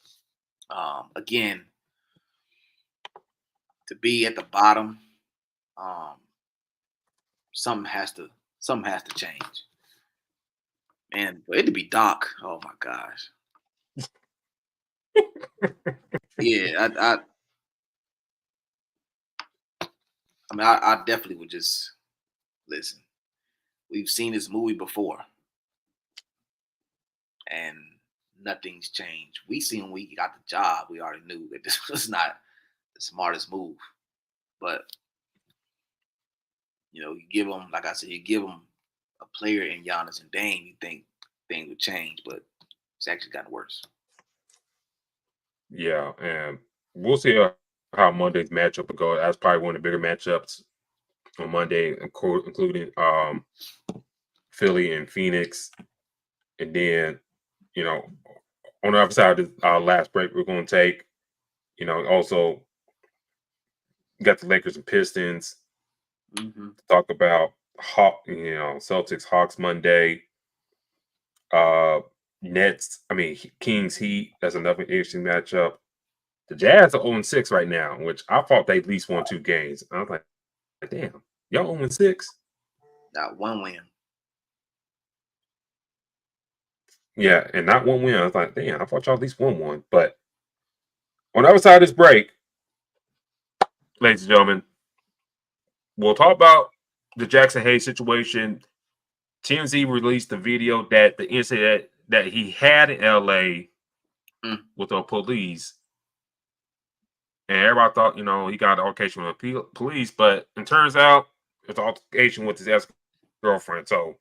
again, to be at the bottom, something has to change. And for it to be Doc, oh my gosh. Yeah, I definitely would just listen. We've seen this movie before, and nothing's changed. We seen when we got the job, we already knew that this was not the smartest move. But you give them, like I said, you give them a player in Giannis and Dame, you think things would change, but it's actually gotten worse. Yeah, and we'll see how Monday's matchup will go. That's probably one of the bigger matchups on Monday, including Philly and Phoenix. And then, on the other side of our last break we're going to take, also got the Lakers and Pistons. Mm-hmm. Talk about Celtics, Hawks Monday. Kings Heat. That's another interesting matchup. The Jazz are 0-6 right now, which I thought they at least won 2 games. I was like, damn, y'all 0-6? Not one win. Yeah, and not one win. I was like, damn, I thought y'all at least won one. But on the other side of this break, ladies and gentlemen, we'll talk about the Jackson Hayes situation. TMZ released the video that the incident that he had in LA with the police. And everybody thought, he got an altercation with the police, but it turns out it's an altercation with his ex-girlfriend. So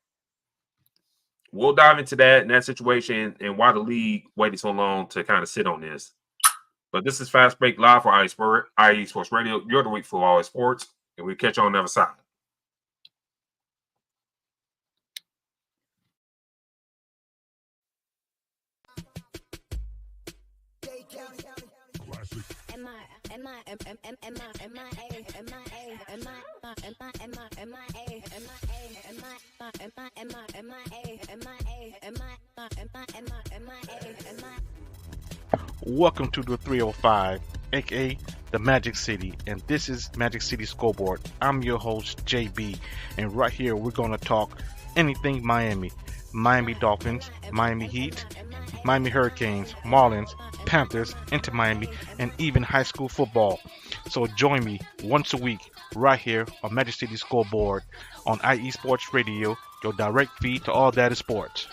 we'll dive into that and that situation and why the league waited so long to kind of sit on this. But this is Fast Break live for IE Sports Radio. You're the week for all sports, and we'll catch you on the other side. Welcome to the 305, aka the Magic City, and this is Magic City Scoreboard. I'm your host JB, and right here we're gonna talk anything Miami Dolphins, Miami Heat, Miami Hurricanes, Marlins, Panthers, Inter Miami, and even high school football. So join me once a week right here on Magic City Scoreboard on IE Sports Radio, your direct feed to all that is sports.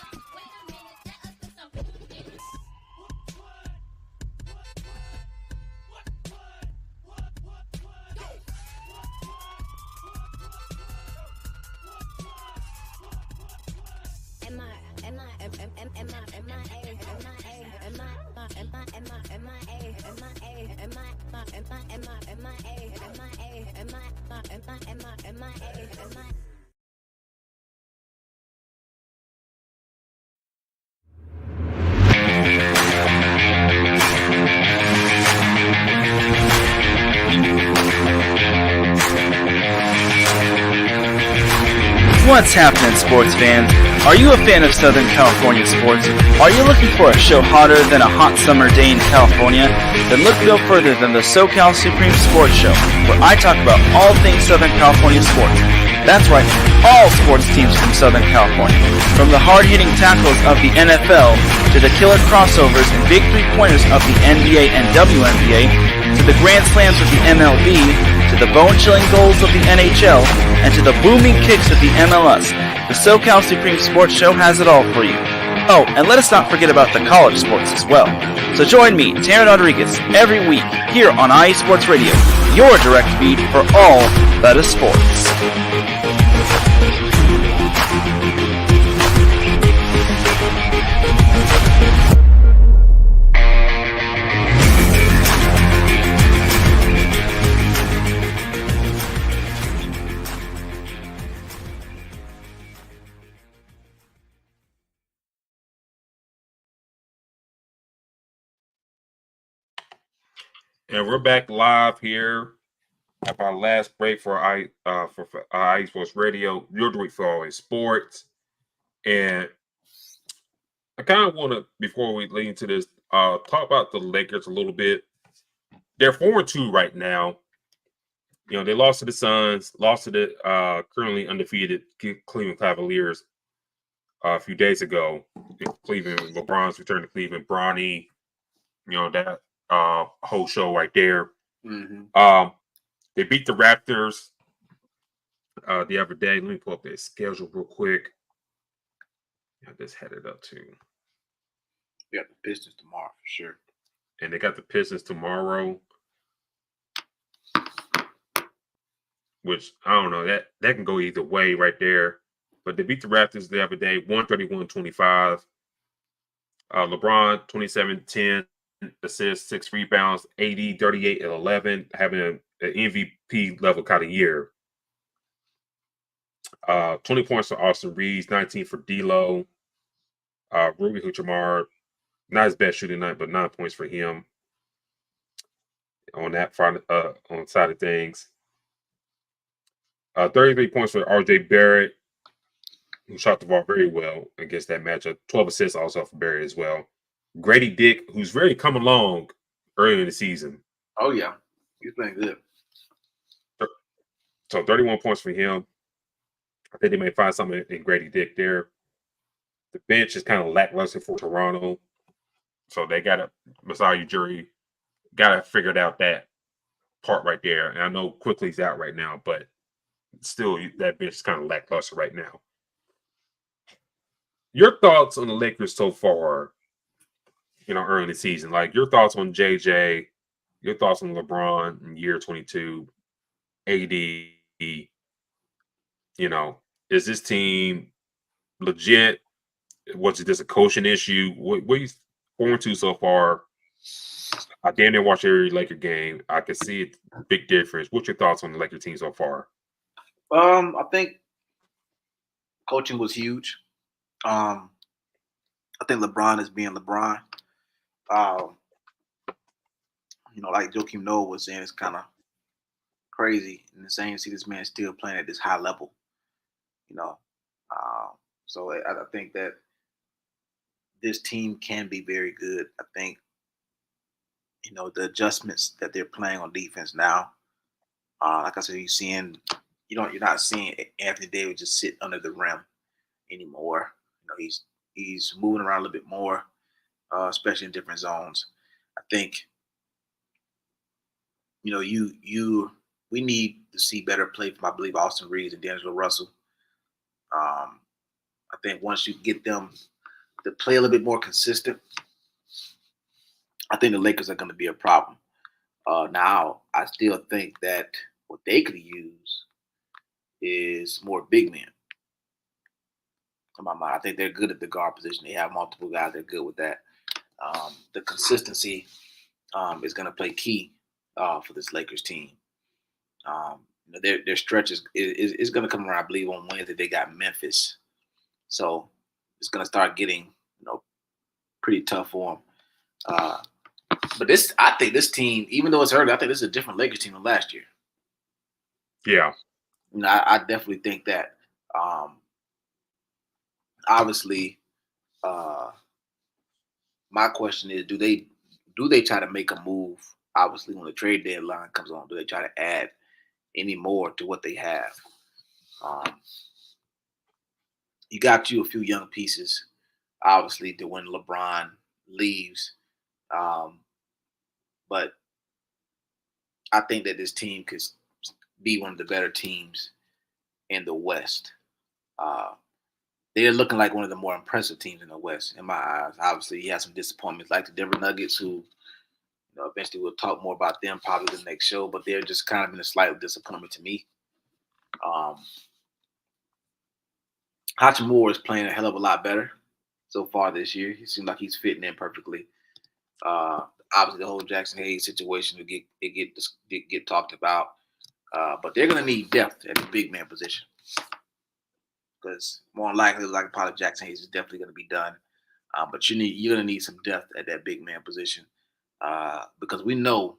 What's happening, sports fans? Are you a fan of Southern California sports? Are you looking for a show hotter than a hot summer day in California? Then look no further than the SoCal Supreme Sports Show, where I talk about all things Southern California sports. That's right, all sports teams from Southern California. From the hard-hitting tackles of the NFL, to the killer crossovers and big three-pointers of the NBA and WNBA, to the grand slams of the MLB, to the bone-chilling goals of the NHL, and to the booming kicks of the MLS. The SoCal Supreme Sports Show has it all for you. Oh, and let us not forget about the college sports as well. So join me, Taryn Rodriguez, every week here on IE Sports Radio. your direct feed for all that is sports. And we're back live here at our last break for IE Sports Radio, your direct for all in sports. And I kind of want to, before we lead into this, talk about the Lakers a little bit. They're 4-2 right now. You know, they lost to the Suns, lost to the currently undefeated Cleveland Cavaliers a few days ago. Cleveland, LeBron's return to Cleveland, Bronny, you know, that whole show right there. Mm-hmm. They beat the Raptors the other day. Let me pull up their schedule real quick. I just had it up too. We got the Pistons tomorrow for sure. And they got the Pistons tomorrow, which I don't know. That can go either way right there. But they beat the Raptors the other day, 131-25. LeBron, 27-10 assists, 6 rebounds, 80, 38, and 11, having an MVP level kind of year. 20 points for Austin Reeves, 19 for D'Lo. Rudy Hachimura, not his best shooting night, but 9 points for him on that front, on the side of things. 33 points for RJ Barrett, who shot the ball very well against that matchup. 12 assists also for Barrett as well. Grady Dick, who's really come along early in the season. Oh, yeah. He's playing good. So 31 points for him. I think they may find something in Grady Dick there. The bench is kind of lackluster for Toronto. So they got to, Masai Ujiri, got to figure out that part right there. And I know Quickly's out right now, but still, that bench is kind of lackluster right now. Your thoughts on the Lakers so far, you know, early in the season? Like, your thoughts on JJ, your thoughts on LeBron in year 22, AD, you know, is this team legit? Was it just a coaching issue? What are you 4-2 so far? I damn near watch every Laker game. I can see a big difference. What's your thoughts on the Laker team so far? I think coaching was huge. I think LeBron is being LeBron. You know, like Joakim Noah was saying, it's kind of crazy in the same see this man still playing at this high level. You know, so I think that this team can be very good. I think, you know, the adjustments that they're playing on defense now. Like I said, you're not seeing Anthony Davis just sit under the rim anymore. You know, he's moving around a little bit more, especially in different zones. I think, you know, we need to see better play from, I believe, Austin Reeves and D'Angelo Russell. I think once you get them to play a little bit more consistent, I think the Lakers are going to be a problem. Now, I still think that what they could use is more big men. In my mind, I think they're good at the guard position. They have multiple guys. They're good with that. The consistency is going to play key for this Lakers team. You know, their stretch is going to come around. I believe on Wednesday they got Memphis, so it's going to start getting, you know, pretty tough for them. But I think this team, even though it's early, I think this is a different Lakers team than last year. Yeah, You know, I definitely think that. Obviously, my question is, do they try to make a move? Obviously, when the trade deadline comes on, do they try to add any more to what they have? You got you a few young pieces, obviously, to when LeBron leaves. But I think that this team could be one of the better teams in the West. They're looking like one of the more impressive teams in the West, in my eyes. Obviously, you have some disappointments like the Denver Nuggets, who, Eventually we'll talk more about them probably the next show, but they're just kind of been a slight disappointment to me. Hachimura is playing a hell of a lot better so far this year. He seems like he's fitting in perfectly. Obviously, the whole Jackson Hayes situation will get talked about, but they're going to need depth at the big man position because more than likely, like part of Jackson Hayes is definitely going to be done. But you're going to need some depth at that big man position because we know,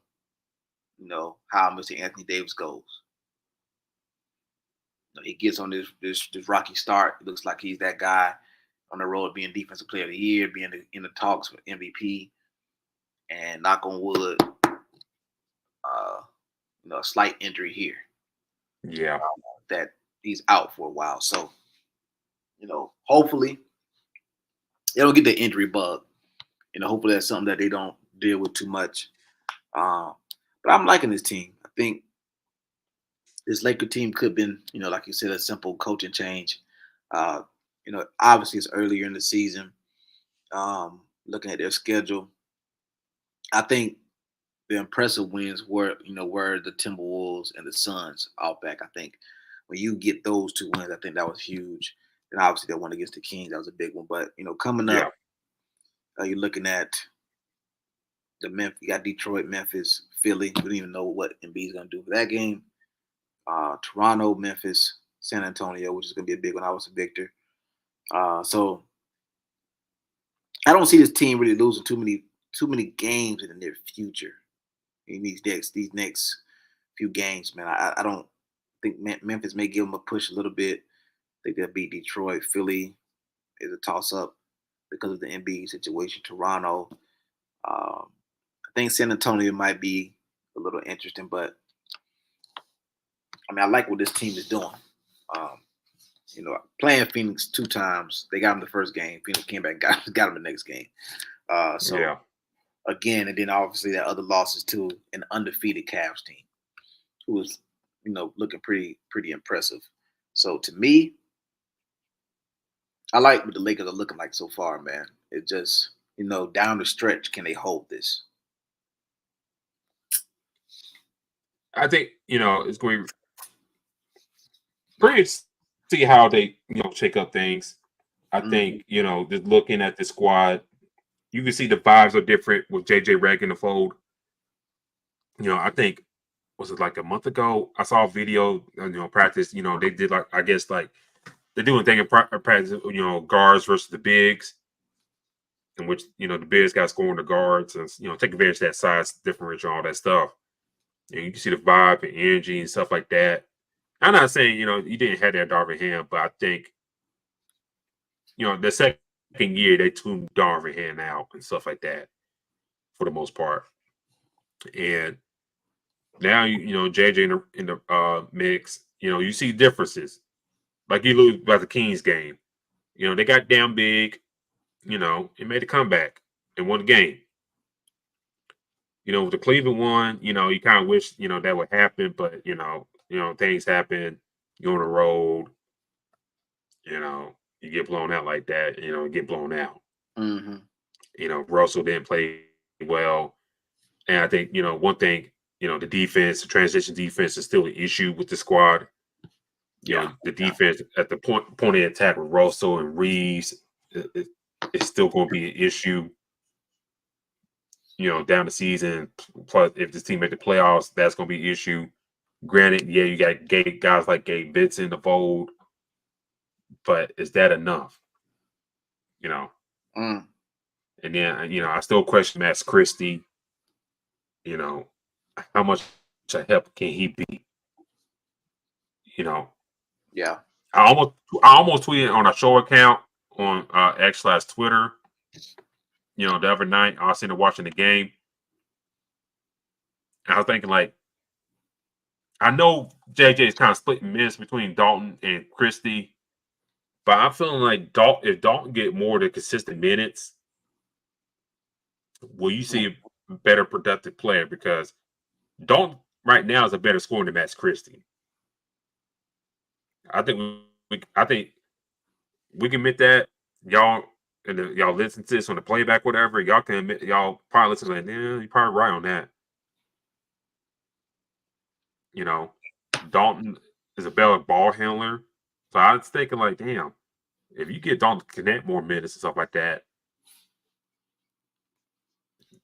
how Mr. Anthony Davis goes. He gets on this rocky start. It looks like he's that guy on the road being Defensive Player of the Year, being in the talks for MVP, and knock on wood, a slight injury here. Yeah, that he's out for a while. So, hopefully they don't get the injury bug. Hopefully that's something that they don't deal with too much. But I'm liking this team. I think this Laker team could have been, like you said, a simple coaching change. Obviously it's earlier in the season. Looking at their schedule, I think the impressive wins were the Timberwolves and the Suns out back. I think when you get those two wins, I think that was huge. And obviously that one against the Kings, that was a big one. But coming up, you're looking at the Memphis. You got Detroit, Memphis, Philly. We don't even know what Embiid's gonna do for that game. Toronto, Memphis, San Antonio, which is gonna be a big one. I was a victor. So I don't see this team really losing too many games in the near future. In these next few games, man, I don't think Memphis may give them a push a little bit. I think they'll beat Detroit. Philly is a toss-up because of the Embiid situation. Toronto, I think San Antonio might be a little interesting, but I like what this team is doing. Playing Phoenix 2 times, they got them the first game. Phoenix came back, got them the next game. Again, and then obviously that other losses to an undefeated Cavs team, who was, looking pretty impressive. So to me, I like what the Lakers are looking like so far, man. It just, down the stretch, can they hold this? I think it's going to be pretty to see how they shake up things. I think just looking at the squad, you can see the vibes are different with JJ Redick in the fold. I think, was it like a month ago? I saw a video, practice. They did they're doing a thing in practice. Guards versus the bigs, in which the bigs got scoring the guards and take advantage of that size differential, all that stuff. And you can see the vibe and energy and stuff like that. I'm not saying you didn't have that Darvin Ham, but I think the second year they tuned Darvin Ham out and stuff like that for the most part. And now JJ in the mix, you see differences. Like you lose by the Kings game. They got damn big, and made a comeback and won the game. With the Cleveland one, you kind of wish, that would happen, but things happen. You're on the road, you get blown out like that, get blown out. Mm-hmm. Russell didn't play well. And I think, one thing, the defense, the transition defense is still an issue with the squad. The defense at the point of attack with Russell and Reeves is still going to be an issue. Down the season. Plus, if this team make the playoffs, that's going to be an issue. Granted, you got guys like Davidson in the fold, but is that enough? And then I still question Max Christie. How much help can he be? Yeah. I almost tweeted on our show account on X/Twitter. The other night I was sitting there watching the game. And I was thinking, I know JJ is kind of splitting minutes between Dalton and Christie, but I'm feeling like if Dalton get more of the consistent minutes, will you see a better productive player? Because Dalton right now is a better scorer than Max Christie. I think we can admit that. Y'all and y'all listen to this on the playback, whatever, y'all can admit, y'all probably listen like, yeah, you're probably right on that. You know, Dalton is a better ball handler. So I was thinking like, damn, if you get Dalton to connect more minutes and stuff like that,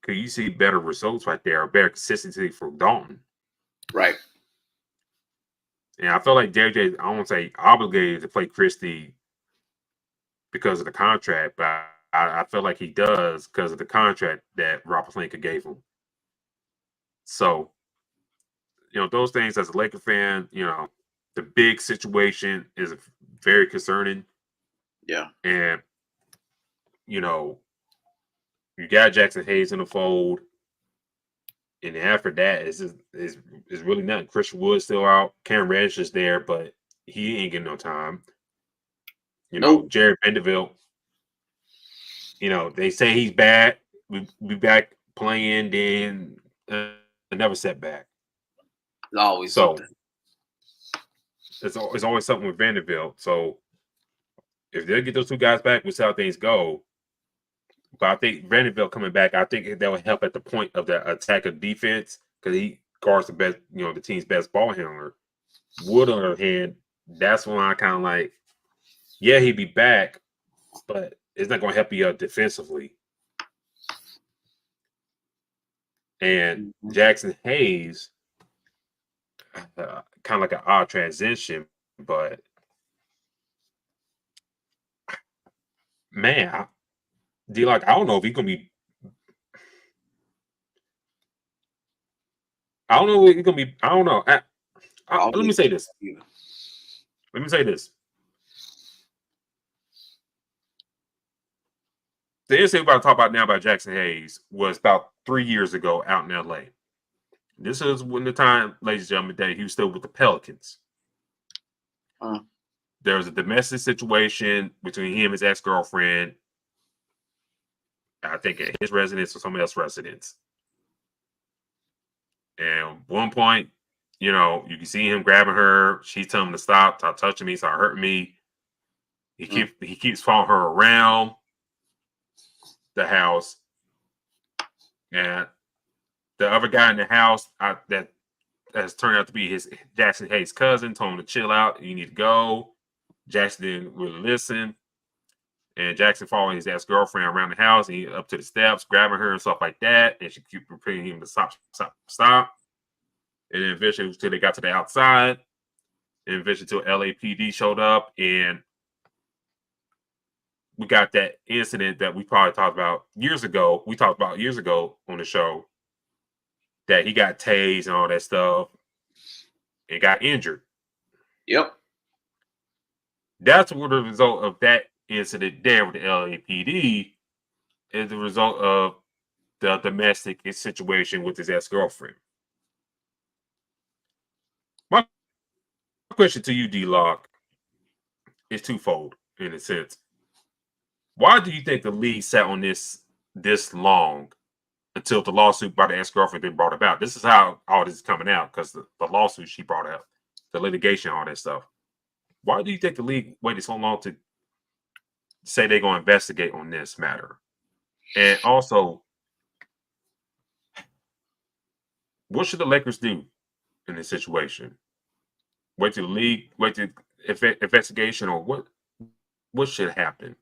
could you see better results right there, or better consistency from Dalton? Right. And I feel like JJ, I won't say obligated to play Christie because of the contract, but I feel like he does because of the contract that Rob Pelinka gave him. So, you know, those things as a Laker fan, you know, the big situation is very concerning. Yeah. And, you know, you got Jackson Hayes in the fold. And after that, is really nothing. Christian Wood's still out. Cam Reddish is there, but he ain't getting no time. You know, Jared Vanderbilt, you know, they say he's back. We be back playing, then another setback. Always so something. It's always something with Vanderbilt. So if they get those two guys back, we'll see how things go. But I think Vanderbilt coming back, I think that will help at the point of the attack of defense because he guards the best, you know, the team's best ball handler. Wood, on the other hand, that's when I kind of like, yeah, he'd be back, but it's not going to help you out defensively. And Jackson Hayes, kind of like an odd transition, but man, D-Lock, I don't know if he's going to be. I don't know if he's going to be. I don't know. Let me say this. Let me say this. The incident we're about to talk about now about Jackson Hayes was about 3 years ago out in LA. This is when the time, ladies and gentlemen, that he was still with the Pelicans. There was a domestic situation between him and his ex-girlfriend. I think at his residence or somebody else's residence. And at one point, you know, you can see him grabbing her. She's telling him to stop touching me, start hurting me. He keeps following her around the house. And the other guy in the house that has turned out to be his Jackson Hayes' cousin told him to chill out. You need to go. Jackson didn't really listen. And Jackson following his ex-girlfriend around the house, and he up to the steps, grabbing her and stuff like that. And she kept repeating him to stop. And then eventually until they got to the outside. And eventually until LAPD showed up. And we got that incident that we probably talked about years ago. We talked about years ago on the show that he got tased and all that stuff and got injured. Yep. That's what the result of that incident there with the LAPD is the result of the domestic situation with his ex-girlfriend. My question to you, D-Lock, is twofold in a sense. Why do you think the league sat on this long until the lawsuit by the ex-girlfriend been brought about? This is how all this is coming out because the lawsuit she brought out, the litigation, all that stuff. Why do you think the league waited so long to say they're going to investigate on this matter? And also, what should the Lakers do in this situation? Wait till the league, wait till investigation, or what should happen?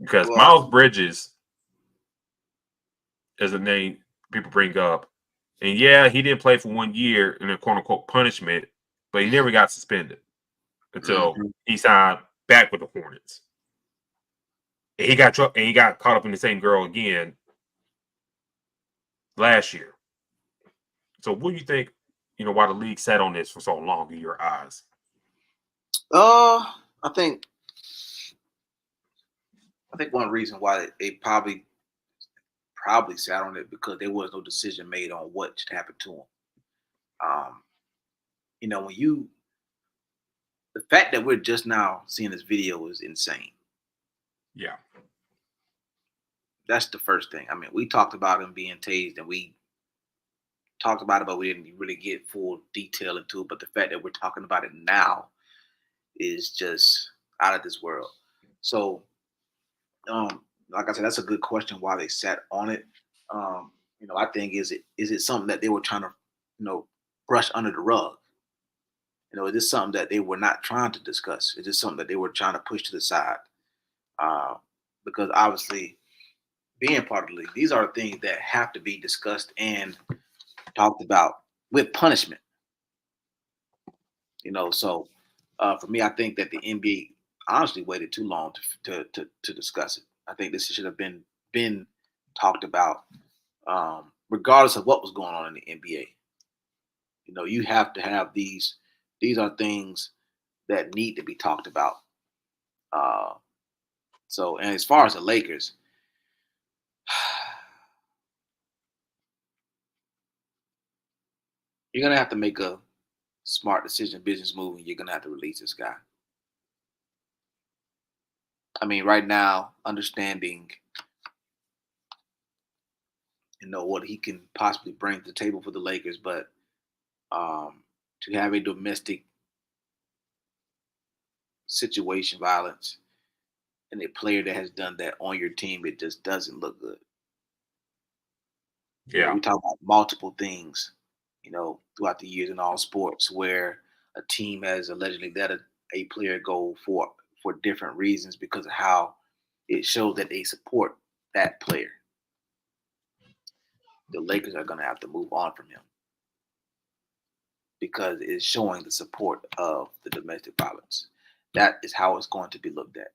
Because Miles Bridges is a name people bring up. And yeah, he didn't play for 1 year in a quote-unquote punishment, but he never got suspended until he signed back with the Hornets. And he got caught up in the same girl again last year. So what do you think, you know, why the league sat on this for so long in your eyes? I think one reason why they probably sat on it because there was no decision made on what should happen to him. You know, the fact that we're just now seeing this video is insane. Yeah. That's the first thing. I mean, we talked about him being tased and we talked about it, but we didn't really get full detail into it. But the fact that we're talking about it now is just out of this world. So Like I said, that's a good question. Why they sat on it? I think is it something that they were trying to, brush under the rug? Is this something that they were not trying to discuss? Is this something that they were trying to push to the side? Because obviously, being part of the league, these are things that have to be discussed and talked about with punishment. So for me, I think that the NBA honestly waited too long to discuss it. I think this should have been talked about, regardless of what was going on in the NBA. You have to have these. These are things that need to be talked about. And as far as the Lakers, you're gonna have to make a smart decision, business move, and you're gonna have to release this guy. I mean, right now, understanding, what he can possibly bring to the table for the Lakers, but to have a domestic situation, violence, and a player that has done that on your team, it just doesn't look good. Yeah. We talk about multiple things, throughout the years in all sports where a team has allegedly let a player go for different reasons because of how it shows that they support that player. The Lakers are going to have to move on from him because it's showing the support of the domestic violence. That is how it's going to be looked at.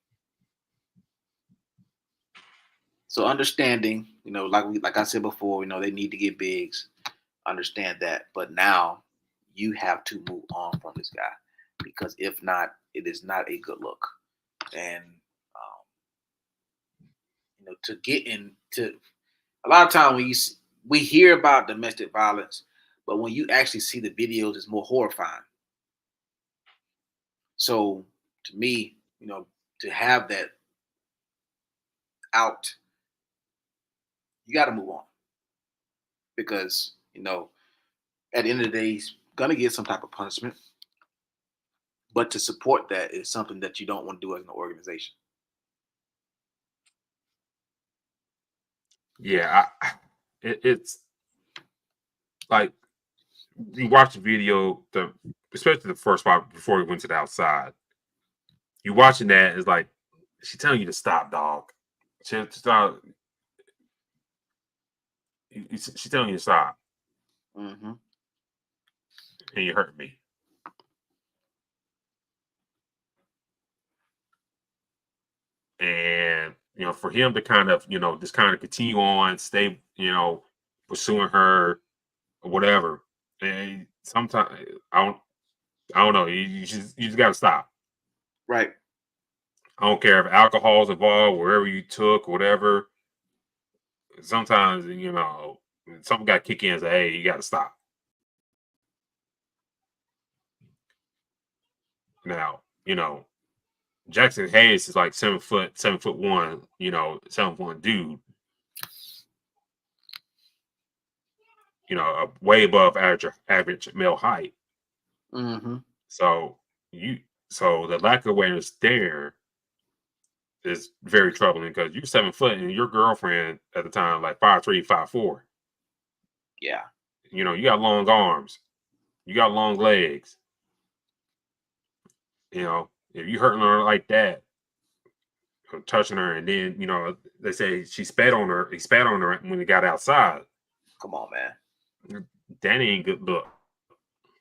So understanding, like I said before, they need to get bigs. Understand that, but now you have to move on from this guy because if not, it is not a good look. And to get into a lot of time when we hear about domestic violence, but when you actually see the videos, it's more horrifying. So to me, to have that out, you got to move on because at the end of the day, he's gonna get some type of punishment. But to support that is something that you don't want to do as an organization. Yeah, it's like you watch the video, especially the first part before we went to the outside. You watching that, it's like she's telling you to stop, dog. She's telling you to stop, Mm-hmm. and you hurt me. And for him to kind of just kind of continue on, stay pursuing her or whatever. And sometimes I don't know. You just got to stop. Right. I don't care if alcohol's involved, wherever you took, whatever. Sometimes something got to kick in and say, "Hey, you got to stop." Now, Jackson Hayes is like 7'1", 7'1" dude. Way above average male height. Mm-hmm. So the lack of awareness there is very troubling because you're 7 foot and your girlfriend at the time like 5'3", 5'4". Yeah. You got long arms, you got long legs. If you hurting her like that, touching her, and then they say he spat on her when he got outside. Come on, man. That ain't good look.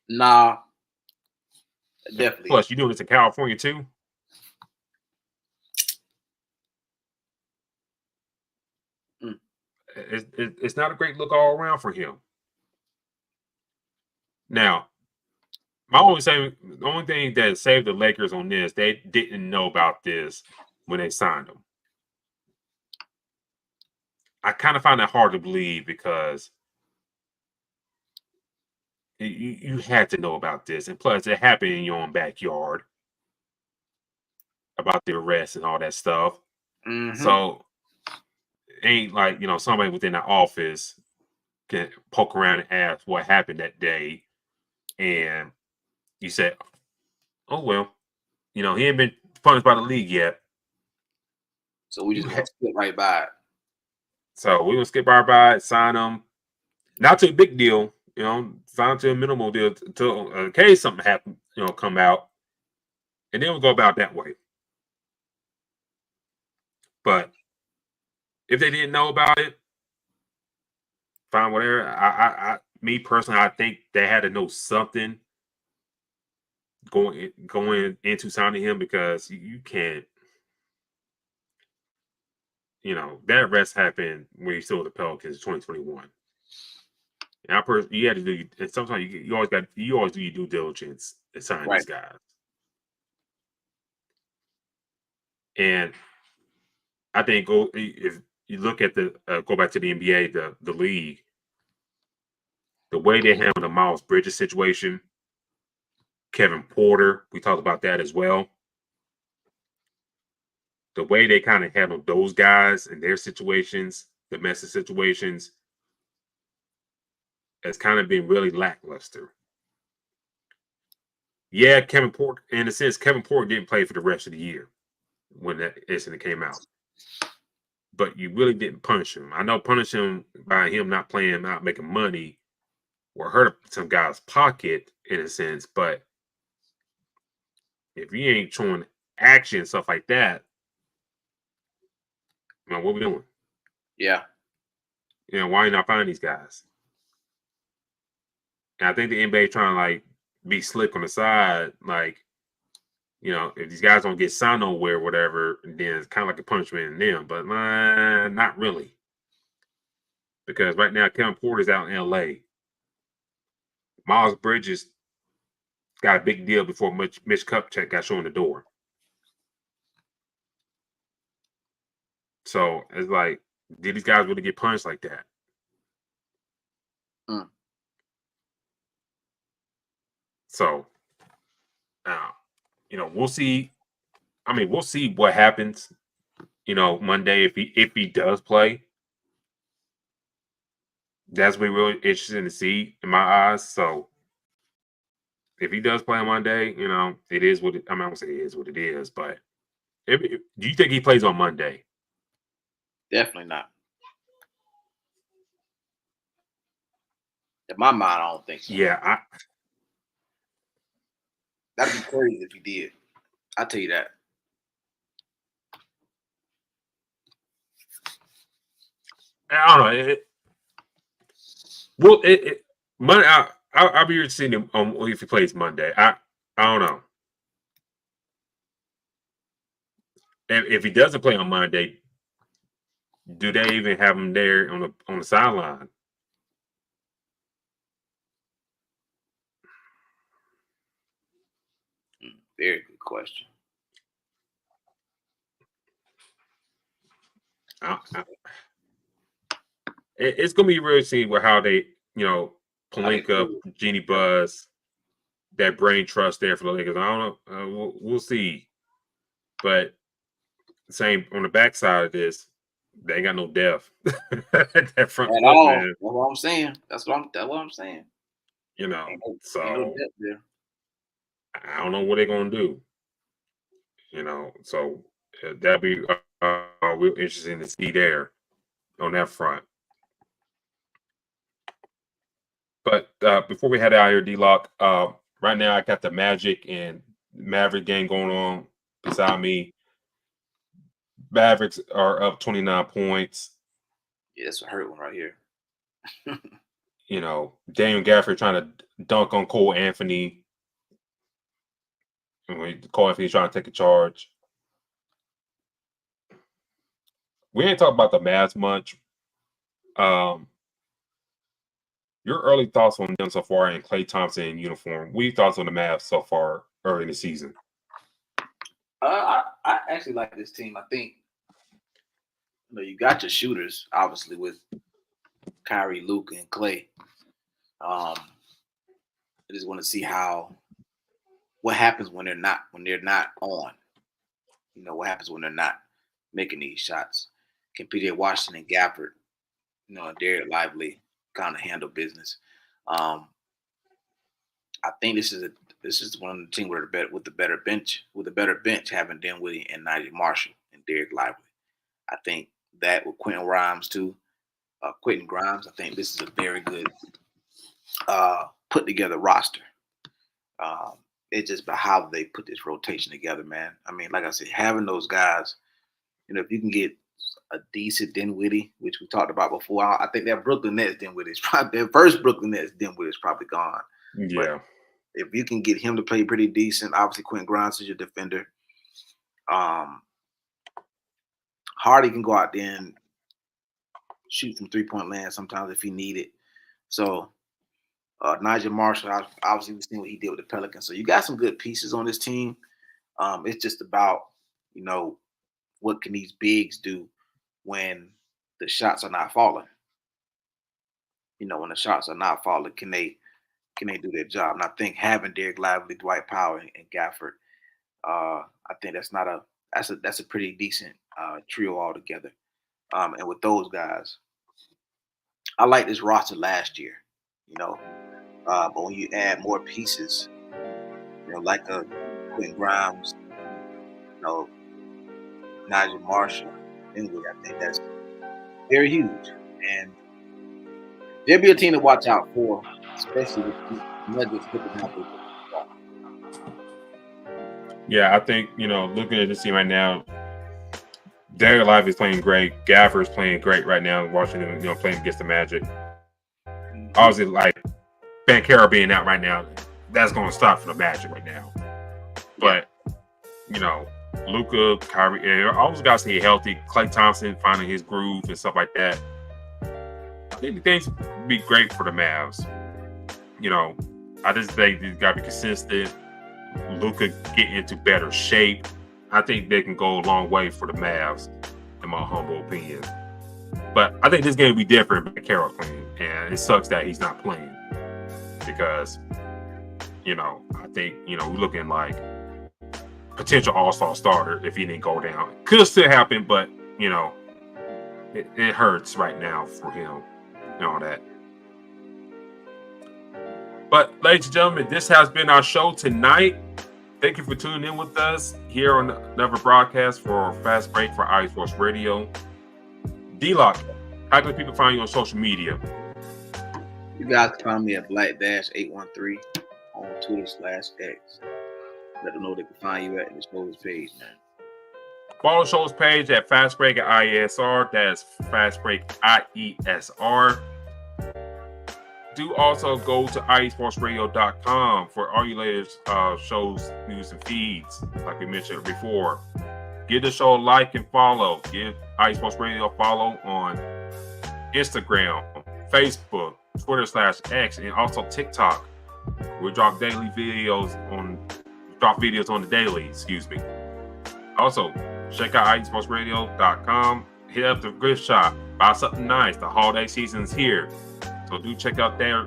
Nah. Definitely. Plus, you doing this in California too. It's not a great look all around for him. Now, the only thing that saved the Lakers on this, they didn't know about this when they signed him. I kind of find that hard to believe because you had to know about this, and plus it happened in your own backyard about the arrest and all that stuff. Mm-hmm. So it ain't like somebody within the office can poke around and ask what happened that day, and you said, "Oh well, he ain't been punished by the league yet." So we just gonna skip right by it. So we're gonna skip right by it, sign him. Not to a big deal, sign to a minimal deal to in case something happen, come out. And then we'll go about that way. But if they didn't know about it, fine, whatever. Me personally, I think they had to know something going into signing him, because you can't. That arrest happened when he still with the Pelicans in 2021. And you had to do. And sometimes you always do your due diligence in signing these guys. And I think if you look at go back to the NBA, the league, the way they handled the Miles Bridges situation, Kevin Porter, we talked about that as well. The way they kind of handled those guys and their situations, domestic situations, has kind of been really lackluster. Yeah, Kevin Porter, in a sense, Kevin Porter didn't play for the rest of the year when that incident came out. But you really didn't punish him. I know punishing him by him not playing, not making money, will hurt some guy's pocket in a sense. But if you ain't showing action and stuff like that, what are we doing? Yeah. Why not find these guys? And I think the NBA trying to be slick on the side, if these guys don't get signed nowhere, whatever, then it's kind of like a punishment in them. But not really, because right now Kevin Porter's out in LA. Miles Bridges got a big deal before Mitch Kupchak got shown the door. So it's did these guys really get punished like that? So, we'll see. I mean, we'll see what happens. Monday if he does play. That's what we're really interested to see in my eyes. So, if he does play on Monday, it is what I won't say it is what it is, but do you think he plays on Monday? Definitely not. In my mind, I don't think so. Yeah, that'd be crazy if he did. I'll tell you that. I don't know. Monday. I'll be interested in him if he plays Monday. I don't know. And if he doesn't play on Monday, do they even have him there on the sideline? Very good question. It's gonna be really see how they, Pelinka, Jeannie Buzz, that brain trust there for the Lakers. I don't know. We'll see. But same on the backside of this, they ain't got no depth. That front at all. Man. That's what I'm saying. That's what I'm saying. So no depth there. I don't know what they're gonna do. So that'd be real interesting to see there on that front. But before we head out here, D-Lock, right now I got the Magic and Maverick game going on beside me. Mavericks are up 29 points. Yeah, that's a hurt one right here. Daniel Gafford trying to dunk on Cole Anthony. Cole Anthony's trying to take a charge. We ain't talking about the Mavs much. Your early thoughts on them so far and Klay Thompson in uniform. What are your thoughts on the Mavs so far early in the season? I actually like this team. I think you got your shooters, obviously, with Kyrie, Luke, and Klay. I just want to see what happens when they're not on. What happens when they're not making these shots. Can PJ Washington, Gafford, and Derek Lively kind of handle business. I think this is one of the teams with a better bench, having Dinwiddie and Nigel Marshall and Derek Lively. I think that with Quentin Grimes too. Quentin Grimes, I think this is a very good put together roster. It's just about how they put this rotation together, man. I mean, like I said, having those guys, if you can get a decent Dinwiddie, which we talked about before, I think that Brooklyn Nets Dinwiddie is probably their first Brooklyn Nets Dinwiddie is probably gone. Yeah. But if you can get him to play pretty decent, obviously Quentin Grimes is your defender. Hardy can go out there and shoot from 3-point land sometimes if he need it. So Nigel Marshall, obviously we've seen what he did with the Pelicans. So you got some good pieces on this team. It's just about, what can these bigs do when the shots are not falling? When the shots are not falling, can they do their job? And I think having Derek Lively, Dwight Powell, and Gafford, I think that's a pretty decent trio altogether. And with those guys, I like this roster last year, but when you add more pieces, like a Quentin Grimes, Nigel Marshall, anyway, I think that's very huge. And there'll be a team to watch out for, especially with the Nuggets looking out there. Yeah, I think, looking at this team right now, Derek Lively is playing great. Gafford's playing great right now. Watching him, playing against the Magic. Obviously, like Banchero being out right now, that's going to stop for the Magic right now. But, Luka, Kyrie, all those guys stay healthy. Klay Thompson finding his groove and stuff like that. I think things would be great for the Mavs. I just think they've got to be consistent. Luka get into better shape. I think they can go a long way for the Mavs, in my humble opinion. But I think this game will be different with Carroll playing, and it sucks that he's not playing because, I think, we're looking like potential all-star starter if he didn't go down. Could still happen, but, it hurts right now for him and all that. But, ladies and gentlemen, this has been our show tonight. Thank you for tuning in with us here on another broadcast for Fast Break for IE Sports Radio. D-Locke, how can people find you on social media? You guys can find me at Black-813 on Twitter/X. Let them know they can find you at the show's page, man. Follow the show's page at Fast Break at IESR. That's Fast Break IESR. Do also go to IESportsRadio.com for all your latest shows, news, and feeds, like we mentioned before. Give the show a like and follow. Give iSports Radio a follow on Instagram, Facebook, Twitter/X, and also TikTok. We drop videos on the daily, Also, check out iSportsRadio.com. Hit up the gift shop. Buy something nice. The holiday season is here. So do check out there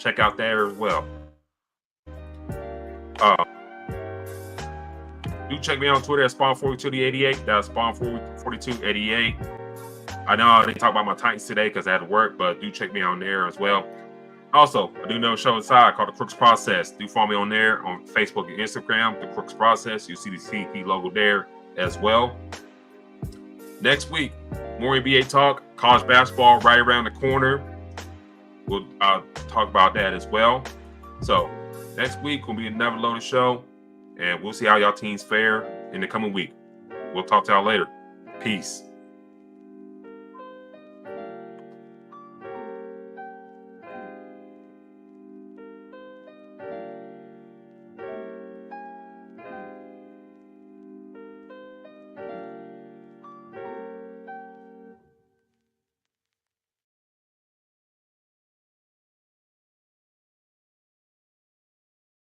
as well. Do check me out on Twitter at Spawn4288. That's Spawn4288. I know I didn't talk about my Titans today because I had to work, but do check me out on there as well. Also, I do know a show inside called The Crooks Process. Do follow me on there on Facebook and Instagram, The Crooks Process. You see the CP logo there as well. Next week, more NBA talk, college basketball right around the corner. We'll talk about that as well. So next week will be another loaded show, and we'll see how y'all teams fare in the coming week. We'll talk to y'all later. Peace.